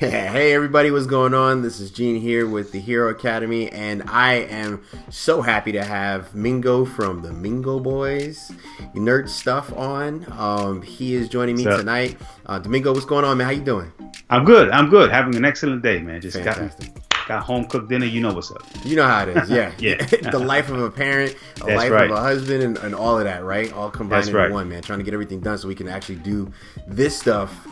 Hey everybody, what's going on? This is Gene here with the Hero Academy, and I am so happy to have Mingo from the Mingo Boys Nerd Stuff on. He is joining me tonight. Domingo, what's going on, man? How you doing? I'm good. Having an excellent day, man. Just Fantastic. got home cooked dinner. You know what's up. You know how it is, yeah. Yeah. The life of a parent, a life of a husband, and all of that, right? All combined into one, man. Trying to get everything done so we can actually do this stuff,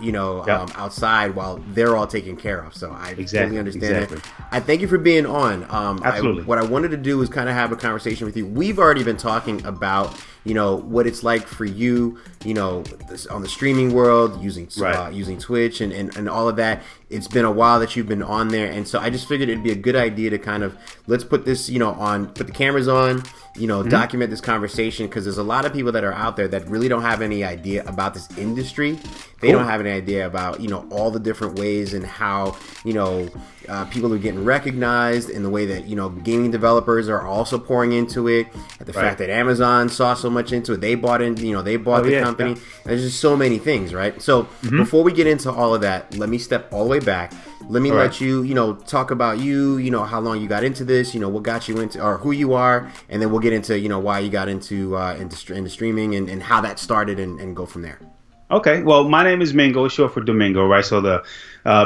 outside while they're all taken care of. So I totally understand that. I thank you for being on. Absolutely. What I wanted to do was kind of have a conversation with you. We've already been talking about what it's like for you, on the streaming world, using Twitch and all of that. It's been a while that you've been on there, and so I just figured it'd be a good idea to kind of let's put this, put the cameras on, document this conversation, because there's a lot of people that are out there that really don't have any idea about this industry. They don't have any idea about all the different ways and how people are getting recognized, in the way that gaming developers are also pouring into it. The fact that Amazon saw so much into it, they bought the company. Yeah. There's just so many things, right? So before we get into all of that, let me step all the way back. Let me let you, talk about you, how long you got into this, what got you into, or who you are, and then we'll get into, why you got into streaming and how that started, and go from there. Okay, well, my name is Mingo, short for Domingo, right? So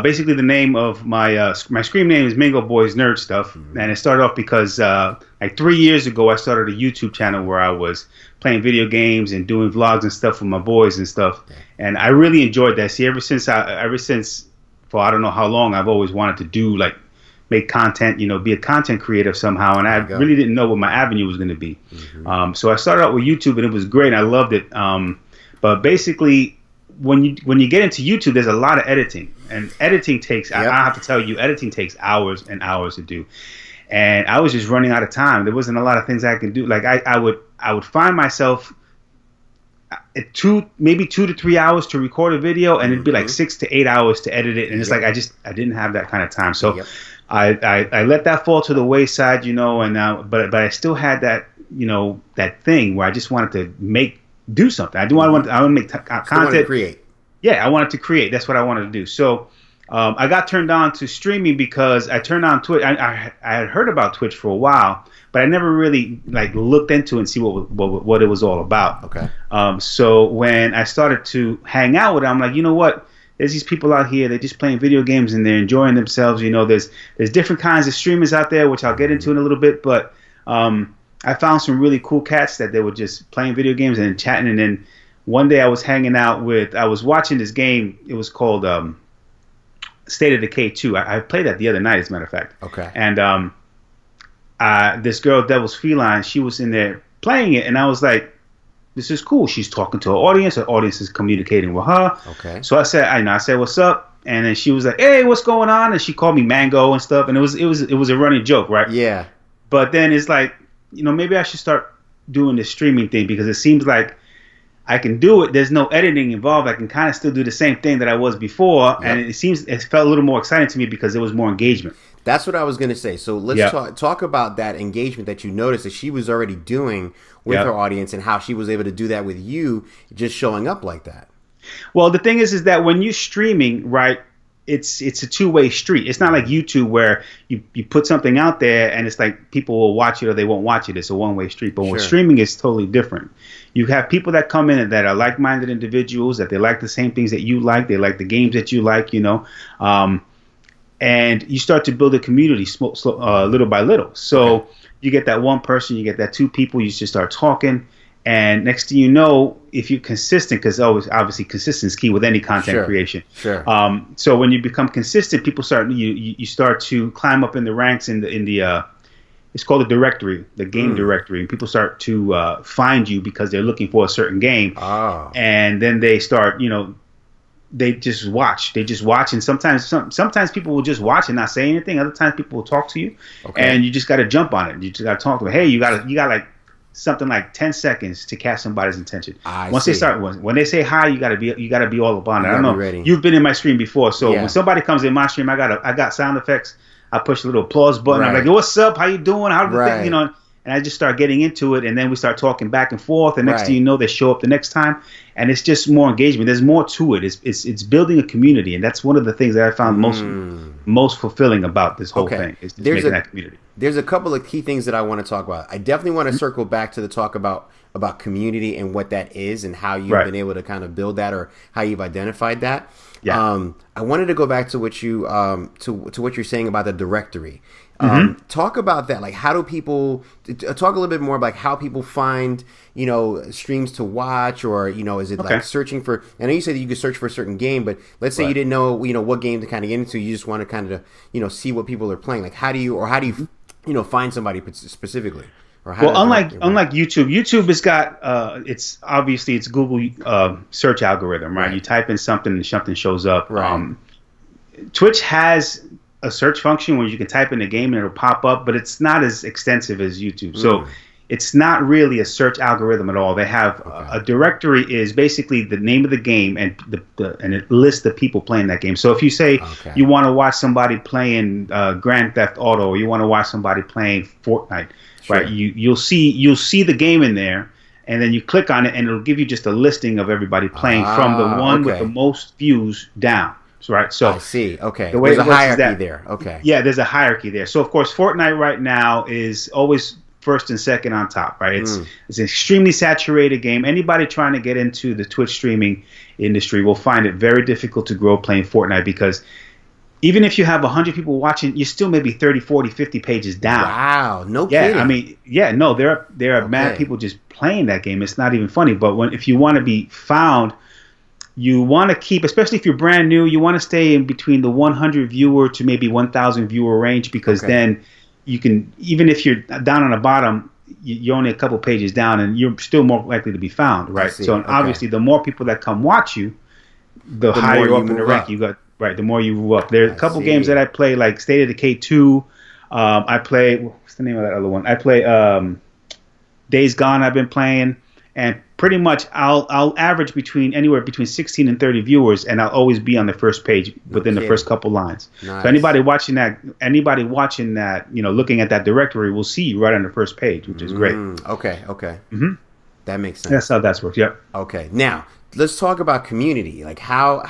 basically the name of my screen name is Mingo Boys Nerd Stuff, and it started off because like 3 years ago I started a YouTube channel where I was playing video games and doing vlogs and stuff with my boys and stuff, and I really enjoyed that. See, ever since for I don't know how long, I've always wanted to do make content, be a content creator somehow, and I really didn't know what my avenue was going to be. So I started out with YouTube, and it was great. I loved it. But basically, when you get into YouTube, there's a lot of editing, and editing takes. I have to tell you, editing takes hours and hours to do. And I was just running out of time. There wasn't a lot of things I could do. Like I would find myself at maybe 2 to 3 hours to record a video, and it'd be like 6 to 8 hours to edit it. And it's like I didn't have that kind of time. So I let that fall to the wayside, and but I still had that that thing where I just wanted to do something. I want to make content. To create. Yeah, I wanted to create. That's what I wanted to do. So I got turned on to streaming because I turned on Twitch. I had heard about Twitch for a while, but I never really looked into it and see what it was all about. Okay. So when I started to hang out with it, I'm like, you know what? There's these people out here. They're just playing video games and they're enjoying themselves. There's different kinds of streamers out there, which I'll get into in a little bit, but I found some really cool cats that they were just playing video games and chatting. And then one day I was watching this game. It was called State of Decay 2. I played that the other night, as a matter of fact. Okay. And this girl, Devil's Feline, she was in there playing it. And I was like, this is cool. She's talking to her audience. Her audience is communicating with her. Okay. So I said, what's up? And then she was like, hey, what's going on? And she called me Mango and stuff. And it was a running joke, right? Yeah. But then it's like, maybe I should start doing this streaming thing, because it seems like I can do it. There's no editing involved. I can kind of still do the same thing that I was before. Yep. And it felt a little more exciting to me because there was more engagement. That's what I was going to say. So let's talk about that engagement that you noticed that she was already doing with her audience, and how she was able to do that with you just showing up like that. Well, the thing is that when you're streaming, right, it's a two-way street. It's not like YouTube where you put something out there and it's like people will watch it or they won't watch it. It's a one-way street. But when streaming is totally different. You have people that come in that are like-minded individuals, that they like the same things that you like. They like the games that you like, and you start to build a community little by little. So you get that one person, you get that two people, you just start talking. And next thing you know, if you're consistent, because obviously consistency is key with any content creation. Sure. So when you become consistent, people you start to climb up in the ranks in the it's called the directory, the game directory, and people start to find you because they're looking for a certain game. Oh. And then they start, they just watch. And sometimes people will just watch and not say anything. Other times people will talk to you, and you just got to jump on it. You just got to talk to them. Hey, you got like something like 10 seconds to catch somebody's attention. When they say hi, you gotta be all up on it. I don't know. You've been in my stream before, so when somebody comes in my stream, I got sound effects. I push a little applause button. I'm like, what's up? How you doing? How did and I just start getting into it, and then we start talking back and forth. And next thing you know, they show up the next time, and it's just more engagement. There's more to it. It's building a community, and that's one of the things that I found most fulfilling about this whole thing is just making that community. There's a couple of key things that I want to talk about. I definitely want to circle back to the talk about community and what that is and how you've been able to kind of build that or how you've identified that. Yeah. I wanted to go back to what you to what you're saying about the directory. Talk about that. Like, how do people talk a little bit more about like how people find, streams to watch, or, is it like searching for, I know you said that you could search for a certain game, but let's say you didn't know, what game to kind of get into. You just want to kind of, see what people are playing. Like, how do you find somebody specifically? Or how unlike YouTube has got, it's obviously it's Google search algorithm, right? You type in something and something shows up. Right. Twitch has a search function where you can type in a game and it'll pop up, but it's not as extensive as YouTube. So it's not really a search algorithm at all. They have a directory is basically the name of the game and and it lists the people playing that game. So if you say you want to watch somebody playing Grand Theft Auto, or you want to watch somebody playing Fortnite, right? You'll see the game in there, and then you click on it and it'll give you just a listing of everybody playing from the one with the most views down. Right, so I see. Okay, there's a hierarchy there. Okay, yeah, there's a hierarchy there. So of course, Fortnite right now is always first and second on top. Right, it's an extremely saturated game. Anybody trying to get into the Twitch streaming industry will find it very difficult to grow playing Fortnite, because even if you have 100 people watching, you still maybe 30, 40, 50 pages down. Wow, no kidding. I mean, there are mad people just playing that game. It's not even funny. But if you want to be found, you want to keep, especially if you're brand new, you want to stay in between the 100 viewer to maybe 1,000 viewer range, because then you can, even if you're down on the bottom, you're only a couple pages down and you're still more likely to be found, right? So obviously the more people that come watch you, the higher up in the rank you got, right? The more you move up. There's a couple games that I play, like State of Decay 2. I play, what's the name of that other one? I play Days Gone I've been playing. And pretty much I'll average anywhere between 16 and 30 viewers, and I'll always be on the first page within the first couple lines. Nice. So anybody watching that, looking at that directory will see you right on the first page, which is great. Okay. That makes sense. That's how that works. Yep. Okay. Now let's talk about community. Like how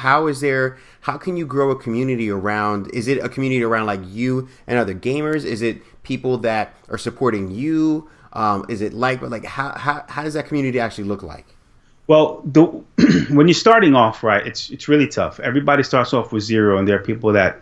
can you grow a community around? Is it a community around like you and other gamers? Is it people that are supporting you? Is it like how does that community actually look like? Well, when you're starting off, right, it's really tough. Everybody starts off with zero, and there are people that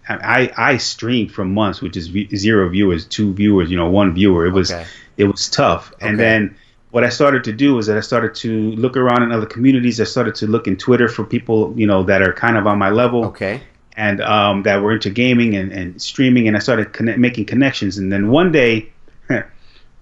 I streamed for months with just 0 viewers, 2 viewers, 1 viewer. It was tough. And then what I started to do is that I started to look around in other communities. I started to look in Twitter for people, that are kind of on my level. Okay. And that were into gaming and streaming, and I started making connections. And then one day,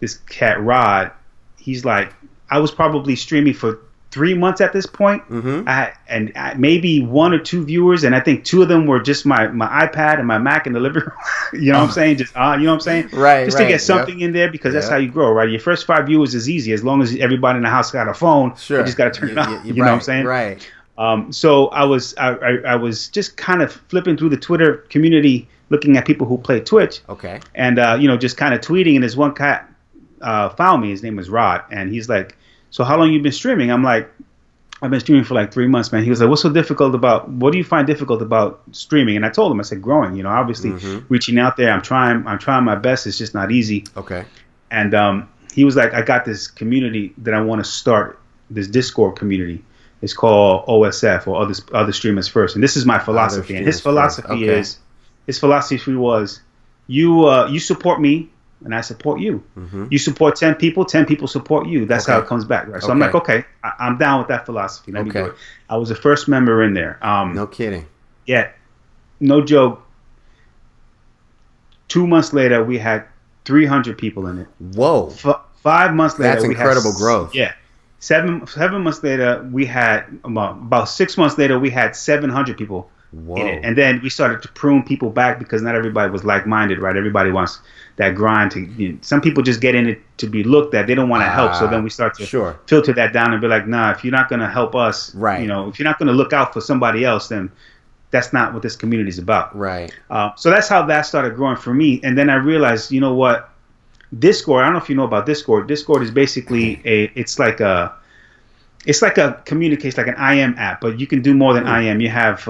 this cat Rod, he's like, I was probably streaming for 3 months at this point. I had maybe 1 or 2 viewers, and I think 2 of them were just my iPad and my Mac in the living room. You know what I'm saying? Just you know what I'm saying? Right. Just to get something in there, because that's how you grow, right? Your first 5 viewers is easy as long as everybody in the house got a phone. Sure. You just got to turn it on. You know what I'm saying? Right. So I was just kind of flipping through the Twitter community, looking at people who play Twitch. Okay. And just kind of tweeting, and this one cat found me. His name was Rod, and he's like, so how long you been streaming? I'm like, I've been streaming for like 3 months, man. He was like, what do you find difficult about streaming? And I told him, I said, growing, obviously reaching out there. I'm trying my best. It's just not easy. Okay. And he was like, I got this community that I want to start, this Discord community. It's called OSF, or other streamers first. And this is my philosophy. And his philosophy was, you support me, and I support you. You support 10 people, 10 people support you. That's how it comes back, right? So I'm like, okay, I'm down with that philosophy. Let me do it. I was the first member in there. No kidding. Yeah, no joke. 2 months later, we had 300 people in it. Whoa. 5 months later, that's incredible growth. Yeah. 7 months later, we had about 6 months later, we had 700 people. Whoa. In it. And then we started to prune people back, because not everybody was like-minded, right? Everybody wants that grind to. Some people just get in it to be looked at. They don't want to help. So then we start to filter that down and be like, nah, if you're not going to help us, right? If you're not going to look out for somebody else, then that's not what this community is about, right? So that's how that started growing for me. And then I realized, you know what, Discord. I don't know if you know about Discord. Discord is basically it's like it's like a communication, like an IM app, but you can do more than IM. You have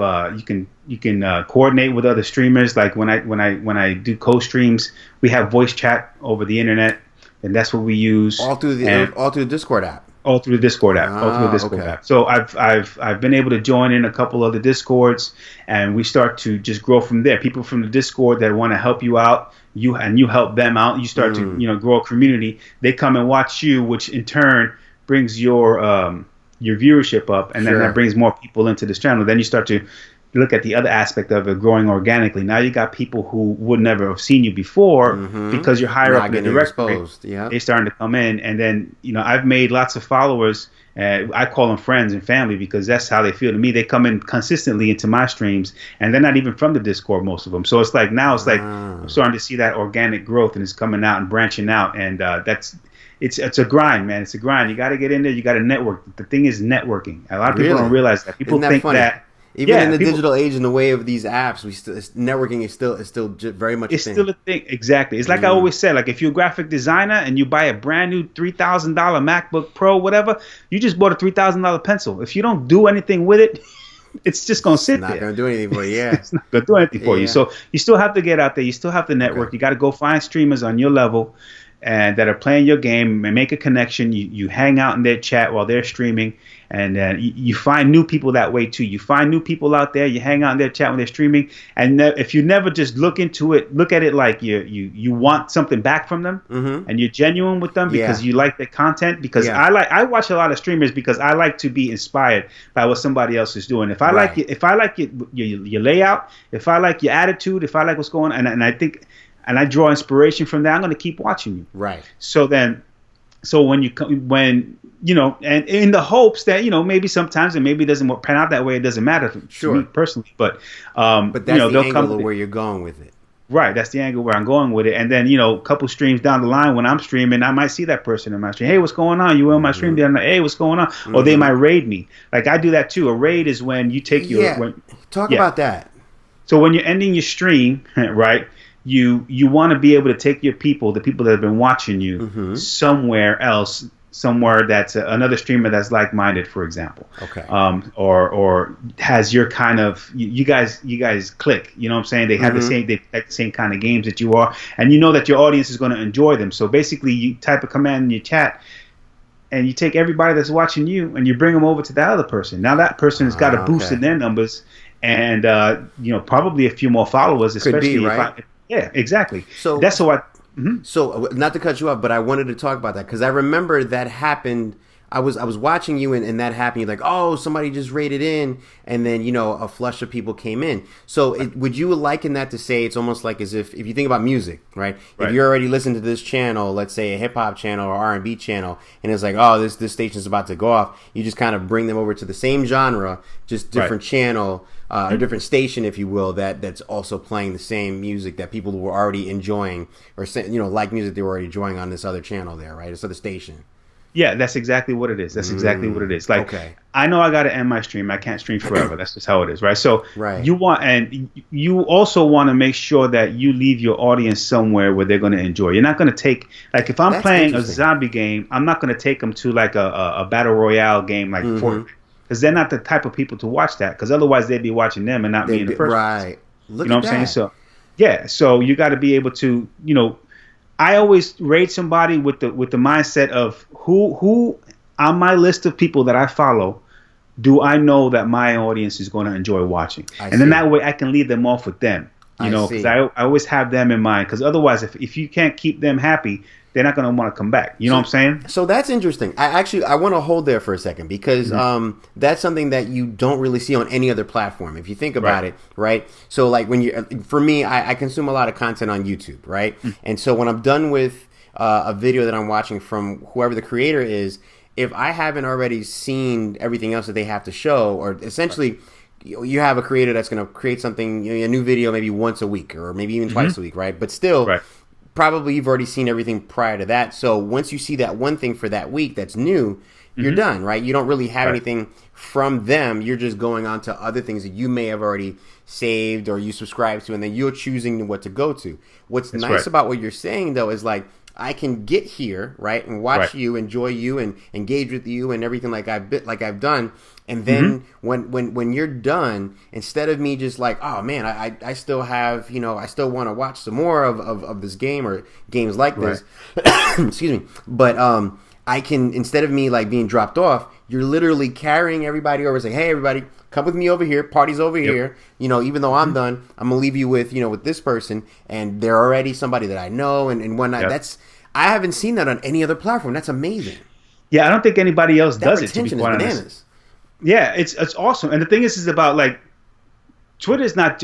you can coordinate with other streamers. Like when I do co-streams, we have voice chat over the internet, and that's what we use all through the Discord app. All through the Discord app. So I've been able to join in a couple of the Discords, and we start to just grow from there. People from the Discord that want to help you out, you help them out. You start to grow a community. They come and watch you, which in turn brings your viewership up, and then that brings more people into this channel. Then you start to look at the other aspect of it, growing organically. Now you got people who would never have seen you before because you're higher up in the directory. They're starting to come in, and then I've made lots of followers. I call them friends and family because that's how they feel to me. They come in consistently into my streams, and they're not even from the Discord, most of them. So it's like now I'm starting to see that organic growth, and it's coming out and branching out, and it's a grind, man. It's a grind. You got to get in there. You got to network. The thing is networking. A lot of people don't realize that. People think that. Even in the digital age, in the way of these apps, networking is still very much. It's still a thing. Exactly. It's like I always said. Like if you're a graphic designer and you buy a brand new $3,000 MacBook Pro, whatever, you just bought a $3,000 pencil. If you don't do anything with it, it's just gonna sit there. Not gonna do anything for you. Yeah, it's not gonna do anything for you. So you still have to get out there. You still have to network. Okay. You got to go find streamers on your level and that are playing your game and make a connection. You hang out in their chat while they're streaming. And you find new people that way too. You find new people out there. You hang out in their chat when they're streaming. And if you never just look at it like you want something back from them, and you're genuine with them because you like their content. Because I watch a lot of streamers because I like to be inspired by what somebody else is doing. If I like it, your layout, if I like your attitude, if I like what's going on, and I think, and I draw inspiration from that, I'm going to keep watching you. Right. So and in the hopes that maybe sometimes it maybe doesn't pan out that way. It doesn't matter to me personally, but that's the angle of where you're going with it. Right, that's the angle where I'm going with it. And then a couple streams down the line when I'm streaming, I might see that person in my stream. Hey, what's going on? You were on my stream the other night. Hey, what's going on? Or they might raid me. Like I do that too. A raid is when you take talk about that. So when you're ending your stream, right? You want to be able to take your people, the people that have been watching you, somewhere else. Somewhere that's another streamer that's like-minded, for example. Okay. Or has your kind of you guys click. You know what I'm saying? They have the same kind of games that you are, and you know that your audience is going to enjoy them. So basically, you type a command in your chat, and you take everybody that's watching you, and you bring them over to that other person. Now that person has got a boost in their numbers, and probably a few more followers, especially Could be, right? Exactly. So that's what. So not to cut you off, but I wanted to talk about that because I remember that happened. I was watching you and that happened. You're like, oh, somebody just raided in, and then a flush of people came in. So would you liken that to say it's almost like as if you think about music, right? If you already listened to this channel, let's say a hip hop channel or R&B channel, and it's like, oh, this station's about to go off, you just kind of bring them over to the same genre, just different channel. A different station, if you will, that's also playing the same music that people were already enjoying, or like music they were already enjoying on this other channel there, right? This other station. Yeah, that's exactly what it is. That's exactly what it is. Like, I know I got to end my stream. I can't stream forever. That's just how it is, right? So you also want to make sure that you leave your audience somewhere where they're going to enjoy. You're not going to take, like, if I'm playing a zombie game, I'm not going to take them to like a battle royale game like Fortnite. Because they're not the type of people to watch that. Because otherwise they'd be watching them and not me in the first place. Right. You know what I'm saying? So you got to be able to, I always rate somebody with the mindset of who on my list of people that I follow do I know that my audience is going to enjoy watching. Then that way I can lead them off with them. Because I always have them in mind. Because otherwise, if you can't keep them happy, they're not going to want to come back. You know what I'm saying? So that's interesting. I want to hold there for a second because that's something that you don't really see on any other platform. If you think about it, right? So like for me, I consume a lot of content on YouTube, right? And so when I'm done with a video that I'm watching from whoever the creator is, if I haven't already seen everything else that they have to show, or essentially you have a creator that's going to create something, a new video maybe once a week or maybe even twice a week, right? But still... Probably you've already seen everything prior to that. So once you see that one thing for that week that's new, you're done, right? You don't really have anything from them. You're just going on to other things that you may have already saved or you subscribe to, and then you're choosing what to go to. What's nice about what you're saying, though, is like I can get here, right, and watch you, enjoy you, and engage with you, and everything like I've done. And then when you're done, instead of me just like, oh man, I still have, I still want to watch some more of this game or games like this. Excuse me, but I can, instead of me like being dropped off, you're literally carrying everybody over, saying, hey everybody, come with me over here, party's over here. Even though I'm done, I'm gonna leave you with with this person, and they're already somebody that I know and whatnot. I haven't seen that on any other platform. That's amazing. Yeah, I don't think anybody else does it. To be quite honest. Bananas. Yeah, it's awesome. And the thing is about like Twitch is not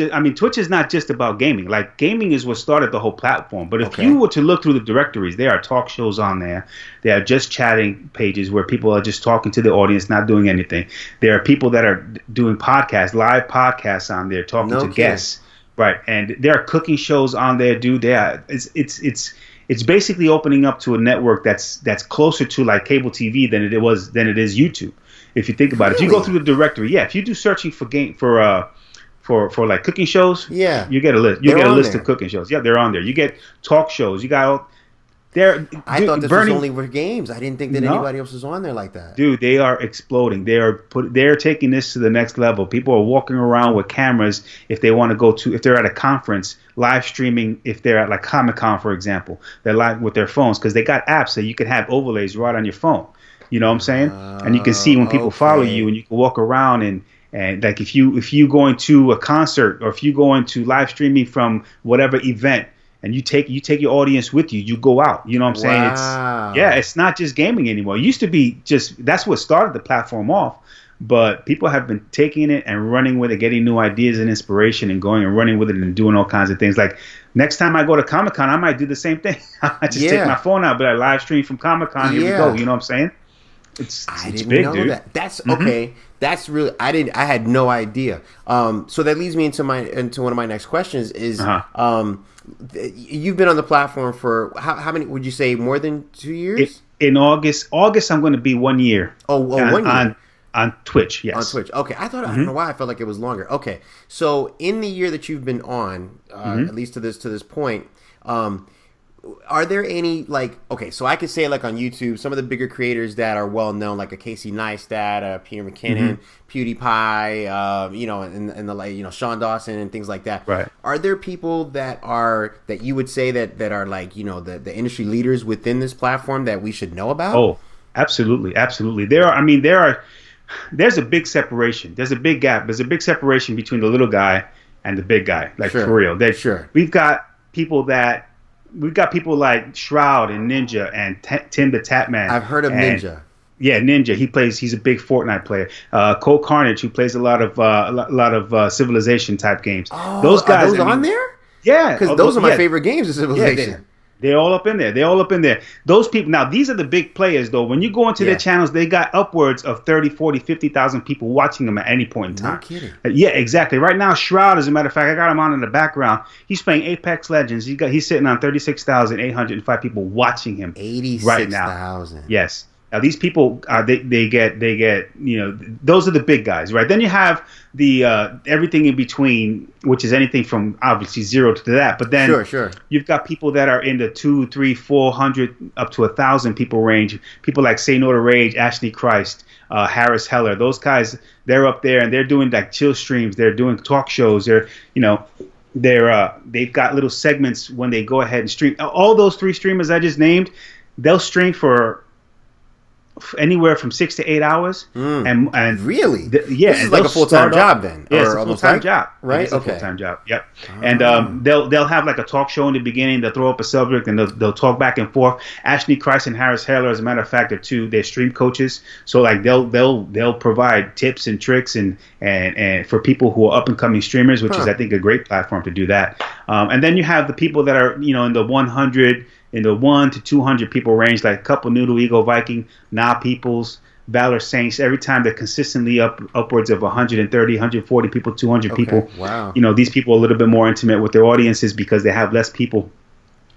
just about gaming. Like gaming is what started the whole platform. But if you were to look through the directories, there are talk shows on there. There are just chatting pages where people are just talking to the audience, not doing anything. There are people that are doing podcasts, live podcasts on there, talking to guests. Right. And there are cooking shows on there, dude. It's basically opening up to a network that's closer to like cable TV than it is YouTube. If you think about it, if you go through the directory, if you do searching for like cooking shows, you get a list. You get a list of cooking shows. Yeah, they're on there. You get talk shows. You got I thought this was only for games. I didn't think that anybody else was on there like that. Dude, they are exploding. They're taking this to the next level. People are walking around with cameras if they want to if they're at a conference, live streaming. If they're at like Comic-Con, for example, they're live with their phones because they got apps that you can have overlays right on your phone. You know what I'm saying? And you can see when people follow you, and you can walk around and like if you going to a concert or if you going to live streaming from whatever event and you take your audience with you, you go out. You know what I'm saying? Wow. It's not just gaming anymore. It used to be that's what started the platform off. But people have been taking it and running with it, getting new ideas and inspiration and going and running with it and doing all kinds of things. Like next time I go to Comic-Con, I might do the same thing. I might just take my phone out, but I live stream from Comic-Con. Here we go. You know what I'm saying? I didn't know dude. That. That's okay. That's really I had no idea. So that leads me into one of my next questions is you've been on the platform for how many would you say, more than 2 years? In August I'm going to be 1 year. 1 year. On Twitch, yes. On Twitch. Okay. I don't know why I felt like it was longer. Okay. So in the year that you've been on, at least to this point, are there any so I could say like on YouTube, some of the bigger creators that are well known, like a Casey Neistat, Peter McKinnon, PewDiePie, and the Sean Dawson and things like that. Right. Are there people that you would say that are like the industry leaders within this platform that we should know about? Oh, absolutely. There's a big separation. There's a big gap. There's a big separation between the little guy and the big guy. Like for real. We've got people like Shroud and Ninja and Tim the Tatman. I've heard of Ninja. Yeah, Ninja. He's a big Fortnite player. Cole Carnage, who plays a lot of Civilization type games. Oh, those guys are those on there? Yeah, because those are my favorite games of Civilization. Yeah, they're all up in there. Those people, now these are the big players though. When you go into their channels, they got upwards of 30, 40, 50,000 people watching them at any point in time. No kidding. Yeah, exactly. Right now, Shroud, as a matter of fact, I got him on in the background. He's playing Apex Legends. He's sitting on 36,805 people watching him 86, right now. 86,000. Yes. Now these people, they get those are the big guys, right? Then you have the everything in between, which is anything from obviously 0 to that. But then you've got people that are in the 200, 300, 400 up to 1,000 people range. People like Say No to Rage, Ashley Christ, Harris Heller. Those guys, they're up there and they're doing like chill streams. They're doing talk shows. They've got little segments when they go ahead and stream. All those 3 streamers I just named, they'll stream for anywhere from 6 to 8 hours. And really, this is like a full-time job then. Yeah, it's a full-time job, right? It's a full-time job. Yep. And they'll have like a talk show in the beginning. They'll throw up a subject and they'll talk back and forth. Ashley Christ and Harris Heller, as a matter of fact, they're stream coaches. So like they'll provide tips and tricks and for people who are up and coming streamers, which is I think a great platform to do that. And then you have the people that are in the 100. In the 1 to 200 people range, like Couple Noodle, Ego Viking, Nah Peoples, Valor Saints. Every time they're consistently upwards of 130, 140 people, 200 people. Wow. These people are a little bit more intimate with their audiences because they have less people.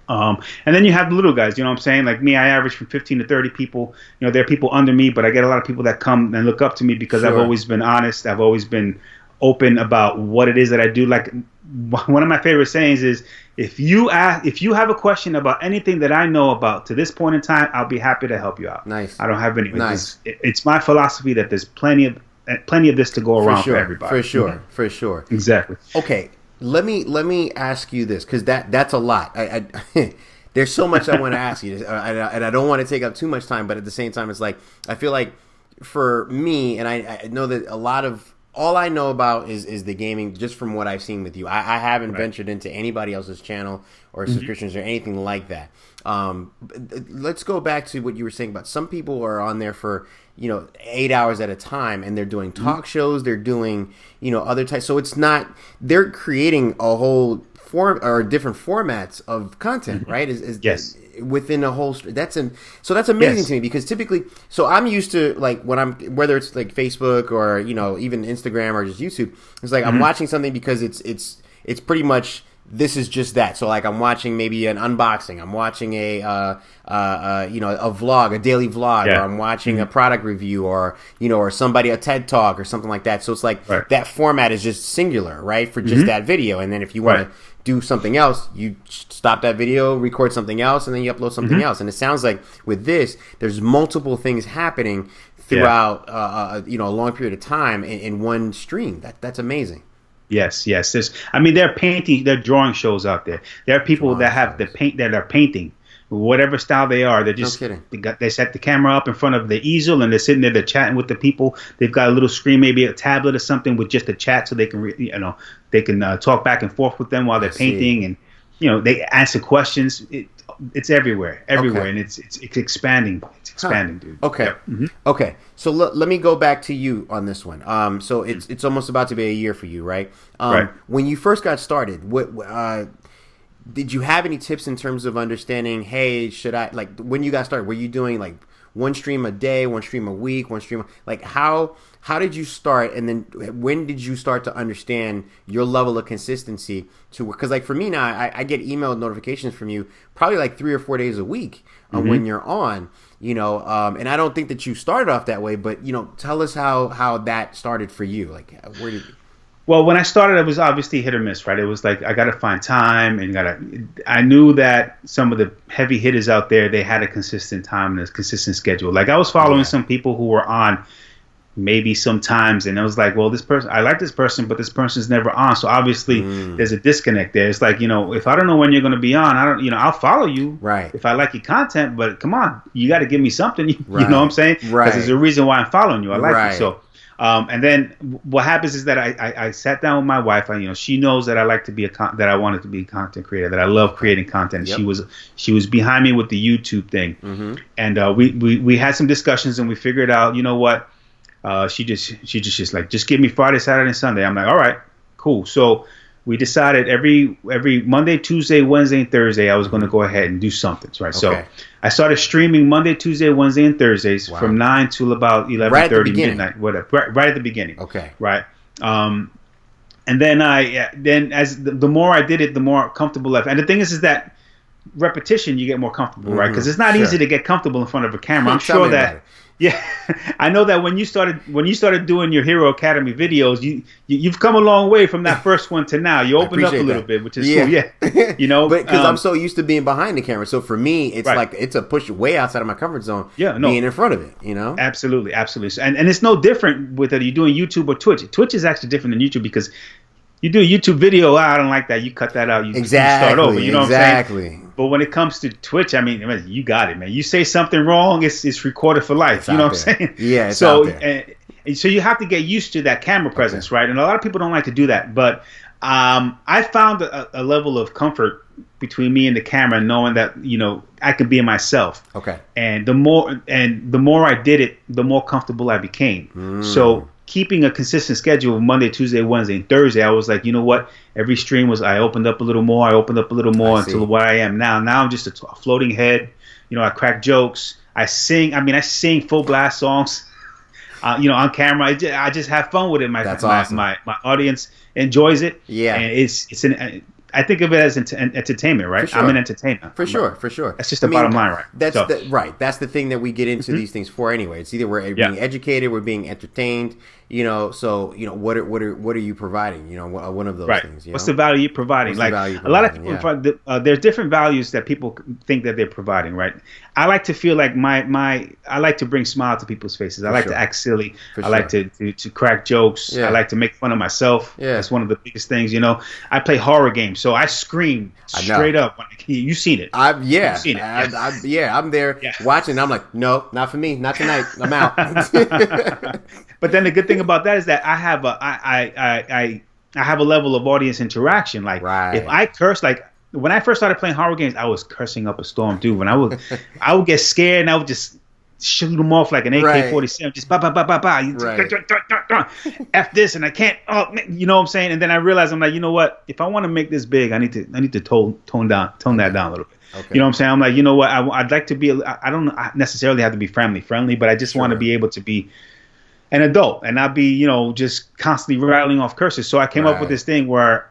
And then you have the little guys, you know what I'm saying? Like me, I average from 15 to 30 people. There are people under me, but I get a lot of people that come and look up to me because I've always been honest. I've always been open about what it is that I do. Like one of my favorite sayings is, if you have a question about anything that I know about to this point in time, I'll be happy to help you out. Nice. I don't have any. Nice. It's my philosophy that there's plenty of this to go around for everybody. For sure. For sure. Exactly. Okay. Let me ask you this, because that's a lot. I there's so much I want to ask you, and I don't want to take up too much time, but at the same time, it's like I feel like for me, and I know that a lot of all I know about is the gaming, just from what I've seen with you. I haven't ventured into anybody else's channel or subscriptions or anything like that. Let's go back to what you were saying about some people are on there for 8 hours at a time, and they're doing talk shows, they're doing other types. So it's not, they're creating a whole form or different formats of content, right? Yes. Within a whole, so that's amazing to me, because typically, so I'm used to, like, when I'm, whether it's like Facebook or even Instagram or just YouTube, it's like I'm watching something because it's pretty much, this is just that. So like I'm watching maybe an unboxing, I'm watching a vlog, a daily vlog, or I'm watching a product review, or or somebody, a TED talk or something like that. So it's like that format is just singular, right, for just that video. And then if you want to do something else, you stop that video, record something else, and then you upload something else. And it sounds like with this, there's multiple things happening throughout a long period of time in one stream. That's amazing. Yes. They're drawing shows out there. There are people that have that are painting, whatever style they are. They're just, they set the camera up in front of the easel, and they're sitting there, they're chatting with the people. They've got a little screen, maybe a tablet or something with just a chat, so they can they can talk back and forth with them while they're painting, and they answer questions. It's everywhere, and it's expanding. It's expanding, dude. Okay, okay. So let me go back to you on this one. So it's almost about to be a year for you, right? Right. When you first got started, what did you have any tips in terms of understanding? Hey, should I, like, when you got started? Were you doing like one stream a day, one stream a week, one stream? Like how did you start, and then when did you start to understand your level of consistency to work? Because like for me now, I get email notifications from you probably like 3 or 4 days a week when you're on, and I don't think that you started off that way, but tell us how that started for you. Like where did you? Well, when I started, it was obviously hit or miss, right? It was like I got to find time, and I knew that some of the heavy hitters out there, they had a consistent time and a consistent schedule. Like I was following some people who were on maybe sometimes, and it was like, well, this person, I like this person, but this person's never on. So obviously there's a disconnect there. It's like, if I don't know when you're going to be on, I'll follow you if I like your content, but come on, you got to give me something. You know what I'm saying? Because there's a reason why I'm following you. I like you. So. And then what happens is that I sat down with my wife. She knows that I like to be that I wanted to be a content creator, that I love creating content. Yep. She was behind me with the YouTube thing, and we had some discussions, and we figured out, what, she just like, just give me Friday, Saturday, and Sunday. I'm like, all right, cool. So we decided every Monday, Tuesday, Wednesday, and Thursday, I was going to go ahead and do something, right? Okay. So I started streaming Monday, Tuesday, Wednesday, and Thursdays from 9 till about 11:30 midnight, whatever. Right at the beginning. Okay. Right. And then as the more I did it, the more comfortable I felt. And the thing is that repetition, you get more comfortable, right? Because it's not easy to get comfortable in front of a camera. I'm sure that. Yeah, I know that when you started doing your Hero Academy videos, you've come a long way from that first one to now. You opened up a little bit, which is cool. Yeah, but because I'm so used to being behind the camera, so for me, it's like it's a push way outside of my comfort zone. Yeah, being in front of it, Absolutely. And it's no different whether you're doing YouTube or Twitch. Twitch is actually different than YouTube because you do a YouTube video, I don't like that. You cut that out. You start over. You know what I'm saying? But when it comes to Twitch, I mean, you got it, man. You say something wrong, it's recorded for life. You know what I'm saying? Yeah, it's out there. So you have to get used to that camera presence, right? And a lot of people don't like to do that. But I found a level of comfort between me and the camera, knowing that I can be myself. Okay. And the more I did it, the more comfortable I became. So keeping a consistent schedule of Monday, Tuesday, Wednesday, and Thursday, I was like, you know what? Every stream was, I opened up a little more, until what I am now. Now I'm just a floating head. I crack jokes. I sing full blast songs, on camera. I just have fun with it. Awesome. My audience enjoys it. Yeah. And I think of it as entertainment, right? Sure. I'm an entertainer. For sure. That's just the bottom line, right? That's the thing that we get into these things for anyway. It's either we're being educated, we're being entertained, You know, so you know what are you providing? You know, one of those Right. things. You What's know? the value you're providing? What's the Like value you're a lot of providing? people, there's different values that people think that they're providing. Right. I like to feel like I like to bring smile to people's faces. I like sure. to act silly. For I like to crack jokes. Yeah. I like to make fun of myself. Yeah. That's one of the biggest things. You know, I play horror games, so I scream straight up. You've seen it. You've seen it. I'm there watching. I'm like, no, not for me, not tonight. I'm out. But then the good thing about that is that I have I have a level of audience interaction. Like if I curse, like when I first started playing horror games, I was cursing up a storm, dude. When I would get scared and I would just shoot them off like an AK-47, just ba ba ba ba ba. F this, and I can't. Oh, you know what I'm saying? And then I realized I'm like, you know what? If I want to make this big, I need to tone that down a little bit. Okay. You know what I'm saying? I'm like, you know what? I'd like to be. I don't necessarily have to be family friendly, but I just want to be able to be an adult and not be, you know, just constantly rattling off curses. So I came up with this thing where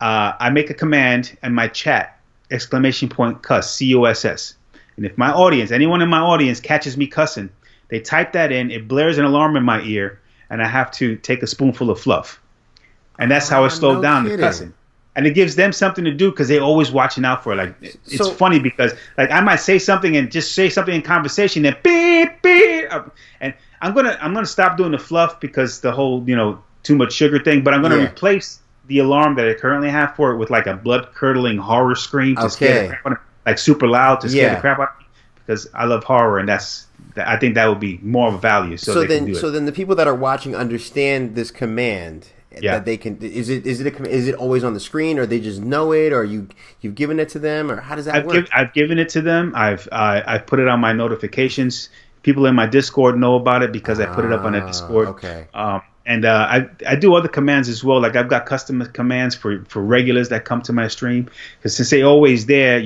I make a command and my chat, ! cuss, CUSS. And if my audience, anyone in my audience catches me cussing, they type that in, it blares an alarm in my ear, and I have to take a spoonful of fluff. And that's how I slowed down the cussing. And it gives them something to do because they're always watching out for it. Like it's funny because like I might say something and just say something in conversation, then beep beep, and I'm gonna stop doing the fluff because the whole too much sugar thing. But I'm gonna replace the alarm that I currently have for it with like a blood curdling horror scream to scare the crap out of me, like super loud to scare the crap out of me, because I love horror, and I think that would be more of a value. So then the people that are watching understand this command. That they can. Is it always on the screen, or they just know it, or you've given it to them, or how does that work? I've given it to them. I've put it on my notifications. People in my Discord know about it because I put it up on the Discord. Okay. And I do other commands as well. Like I've got custom commands for regulars that come to my stream, because since they're always there,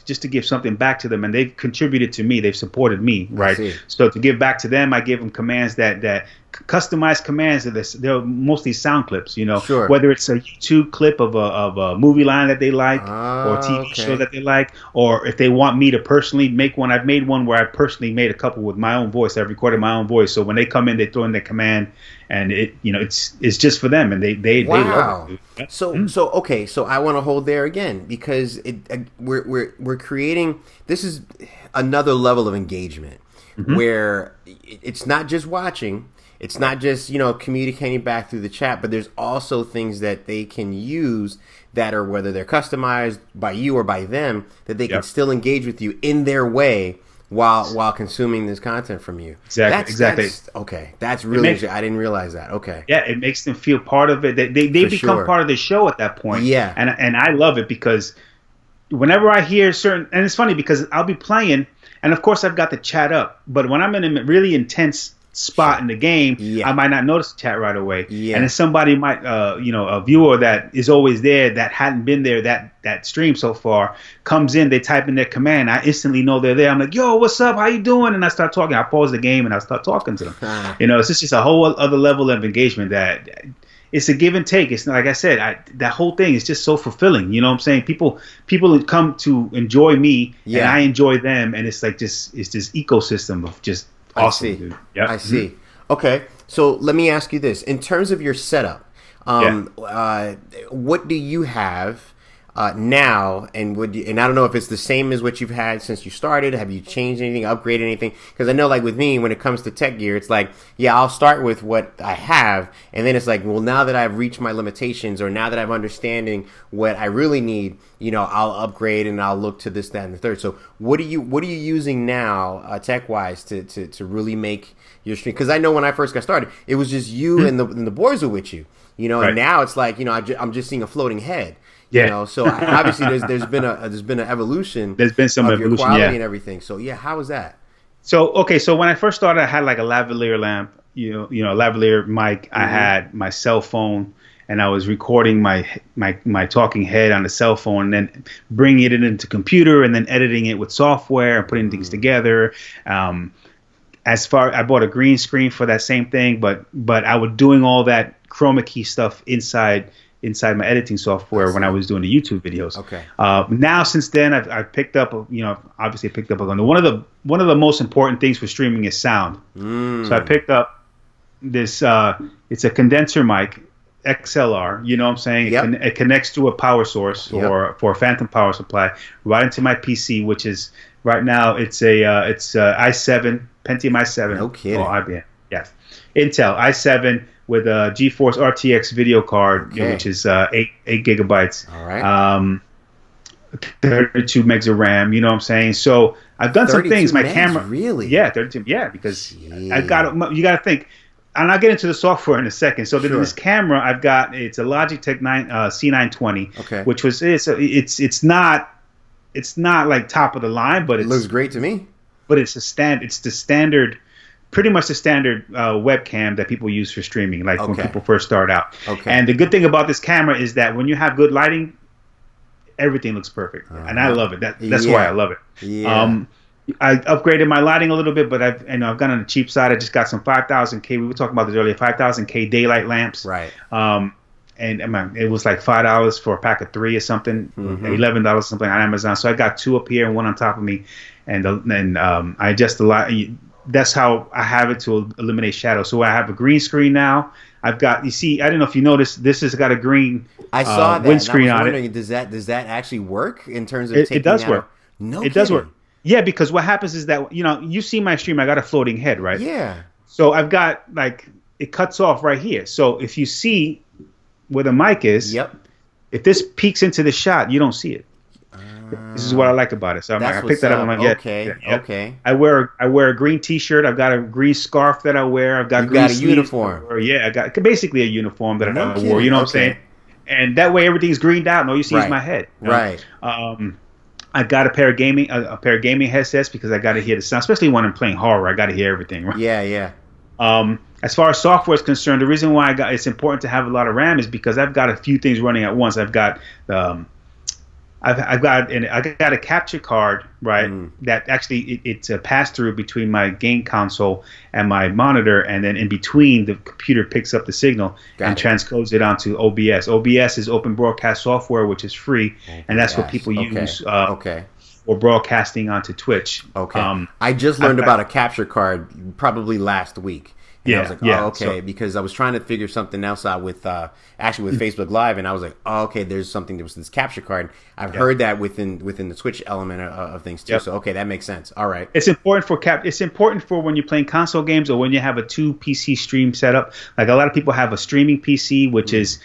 just to give something back to them, and they've contributed to me, they've supported me, right? So to give back to them, I give them commands that customized commands. They're mostly sound clips, whether it's a YouTube clip of a movie line that they like, or a TV show that they like, or if they want me to personally make one. I've made one where I personally made a couple with my own voice. I've recorded my own voice, so when they come in, they throw in their command, and it's just for them, and they love it. So I want to hold there again, because we're creating, this is another level of engagement, where it's not just watching. It's not just, communicating back through the chat, but there's also things that they can use that are, whether they're customized by you or by them, that they can still engage with you in their way while consuming this content from you. Exactly. That's really interesting. I didn't realize that. Okay. Yeah, it makes them feel part of it. They become part of the show at that point. Yeah. And I love it, because whenever I hear certain, and it's funny because I'll be playing, and of course I've got the chat up, but when I'm in a really intense spot in the game, I might not notice the chat right away. And then somebody might, a viewer that is always there, that hadn't been there that stream so far, comes in, they type in their command, I instantly know they're there. I'm like, yo, what's up? How you doing? And I start talking. I pause the game and I start talking to them. It's just a whole other level of engagement that it's a give and take. It's like I said, that whole thing is just so fulfilling. You know what I'm saying? People come to enjoy me, and I enjoy them, and it's like it's this ecosystem of just awesome. I see. Dude. Yep. I see. Okay, so let me ask you this: in terms of your setup, what do you have now, and and I don't know if it's the same as what you've had since you started. Have you changed anything, upgraded anything? Because I know, like with me, when it comes to tech gear, it's like, I'll start with what I have, and then it's like, well, now that I've reached my limitations, or now that I'm understanding what I really need, I'll upgrade and I'll look to this, that, and the third. So what are you using now, tech wise, to really make your stream? Because I know when I first got started, it was just you and the boys were with you, and now it's like, I'm just seeing a floating head. So obviously there's been an evolution. There's been some evolution, your quality and everything. So how was that? So when I first started, I had like a lavalier lamp, a lavalier mic. I had my cell phone, and I was recording my talking head on the cell phone, and then bringing it into computer, and then editing it with software and putting things together. I bought a green screen for that same thing, but I was doing all that chroma key stuff inside my editing software when I was doing the YouTube videos. Okay. Now since then, I've picked up, obviously picked up one of the most important things for streaming is sound. So I picked up it's a condenser mic, XLR. You know what I'm saying? Yep. It connects to a power source or for a phantom power supply right into my PC, which is right now it's a i7 Pentium i7. No kidding. Oh, IBM. Yes, Intel i7 with a GeForce RTX video card, which is 8 gigabytes. All right. 32 megs of RAM. You know what I'm saying? So I've done some things. My camera, really? Yeah, 32. Yeah, because you got to think. And I'll get into the software in a second. So this camera I've got, it's a Logitech C920, which was it's not like top of the line, but it looks great to me. But it's the standard, pretty much the standard webcam that people use for streaming, like when people first start out. Okay. And the good thing about this camera is that when you have good lighting, everything looks perfect, and I love it. That's why I love it. Yeah. I upgraded my lighting a little bit, but I've gone on the cheap side. I just got some 5000K. We were talking about this earlier. 5000K daylight lamps. Right. And it was like $5 for a pack of 3 or something. $11 or something on Amazon. So I got 2 up here and 1 on top of me, and I adjust the light. That's how I have it to eliminate shadow. So I have a green screen now. I've got, you see, I don't know if you noticed, this has got a green I saw that. windscreen on it. Does that actually work in terms of taking it does work. No, it does work. Yeah, because what happens is that, you see my stream, I got a floating head, right? Yeah. So I've got, it cuts off right here. So if you see where the mic is, if this peeks into the shot, you don't see it. This is what I like about it. So I picked that up. I'm like, okay. I wear a green T-shirt. I've got a green scarf that I wear. I've got green sleeves. You got a uniform. Yeah, I got basically a uniform that I wore. You know what I'm saying? And that way everything's greened out, and all you see is my head. Right. I got a pair of gaming headsets because I got to hear the sound, especially when I'm playing horror. I got to hear everything. Right? Yeah. As far as software is concerned, the reason why it's important to have a lot of RAM is because I've got a few things running at once. I've got I got a capture card, right? That actually it's a pass through between my game console and my monitor, and then in between the computer picks up the signal and transcodes it onto OBS. OBS is Open Broadcast Software, which is free, and that's what people use for broadcasting onto Twitch. Okay. I just learned about a capture card probably last week. And I was like, because I was trying to figure something else out with Facebook Live, and I was like, there's something that was this capture card. I've heard that within the Twitch element of things too. So that makes sense. All right. It's important It's important for when you're playing console games or when you have a 2 PC stream setup. Like a lot of people have a streaming PC, which is,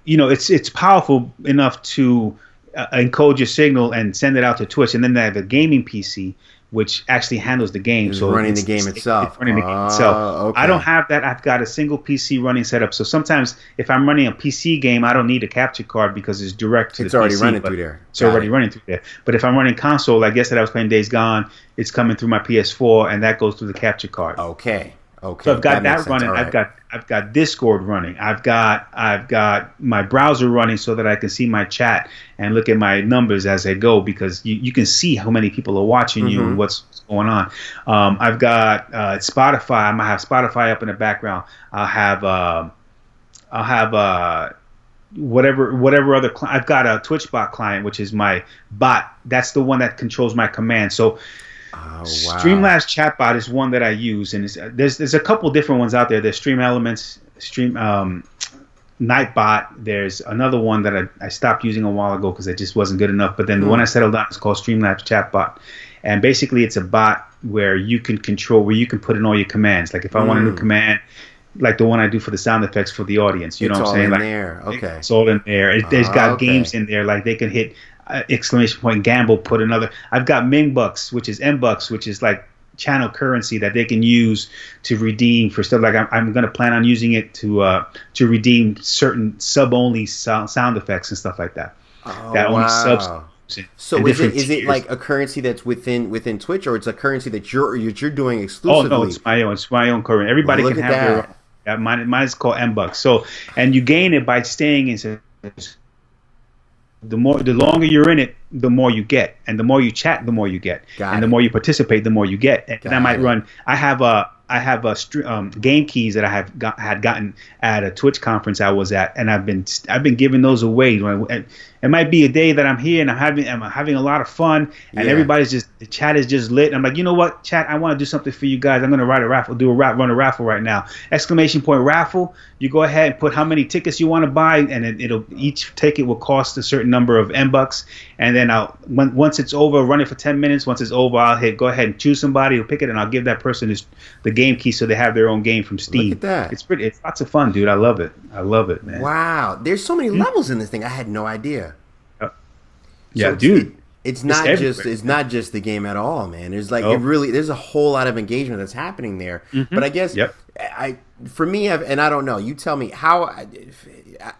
it's powerful enough to encode your signal and send it out to Twitch, and then they have a gaming PC, which actually handles the game. So running the game itself. I don't have that. I've got a single PC running setup. So sometimes if I'm running a PC game, I don't need a capture card because it's direct to the PC. It's already running through there. It's already running through there. But if I'm running console, like yesterday I was playing Days Gone, it's coming through my PS4, and that goes through the capture card. Okay. So I've got that running. Right. I've got Discord running. I've got my browser running so that I can see my chat and look at my numbers as they go, because you can see how many people are watching you and what's going on. I've got Spotify. I might have Spotify up in the background. I'll have whatever other I've got a TwitchBot client, which is my bot. That's the one that controls my command. So Streamlabs Chatbot is one that I use, and there's a couple different ones out there. There's Stream Elements, Nightbot. There's another one that I stopped using a while ago because it just wasn't good enough. But then the one I settled on is called Streamlabs Chatbot, and basically it's a bot where you can put in all your commands. Like if I want a new command, like the one I do for the sound effects for the audience, you know what I'm saying? It's all in there. Okay. It's all in there. There's got games in there, like they can hit exclamation point gamble, put another. I've got Mingbucks, which is Mbucks, which is like channel currency that they can use to redeem for stuff. Like I'm going to plan on using it to redeem certain sub-only sound effects and stuff like that. Only subs. So is it like a currency that's within Twitch, or it's a currency that you're doing exclusively? Oh no, it's my own currency. Everybody can have their own. Yeah, mine is called Mbucks. So, and you gain it by staying in. The longer you're in it, the more you get, and the more you chat, the more you get, and the more you participate, the more you get. And I might run. I have game keys that I had gotten at a Twitch conference I was at, and I've been giving those away. It might be a day that I'm here and I'm having a lot of fun, and the chat is just lit. I'm like, you know what, chat, I want to do something for you guys. I'm gonna run a raffle right now! Exclamation point raffle. You go ahead and put how many tickets you want to buy, and each ticket will cost a certain number of M-bucks. And then once it's over, run it for 10 minutes. Once it's over, I'll go ahead and choose somebody who'll pick it, and I'll give that person the game key so they have their own game from Steam. Look at that. It's lots of fun, dude. I love it, man. Wow, there's so many levels in this thing. I had no idea. Yeah, dude. It's not just the game at all, man. There's there's a whole lot of engagement that's happening there. Mm-hmm. But I guess for me, and I don't know. You tell me how.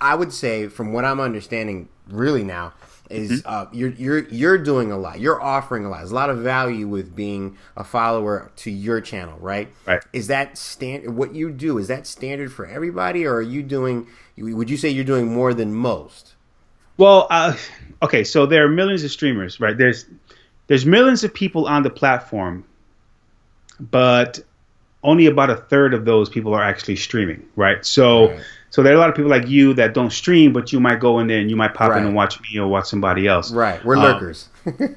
I would say, from what I'm understanding, really now, is you're doing a lot. You're offering a lot. There's a lot of value with being a follower to your channel, right? Right. Is that what you do? Is that standard for everybody, or are you doing? Would you say you're doing more than most? Well, okay. So there are millions of streamers, right? There's millions of people on the platform, but only about a third of those people are actually streaming, right? So there are a lot of people like you that don't stream, but you might go in there and you might pop in and watch me or watch somebody else. Right. We're lurkers.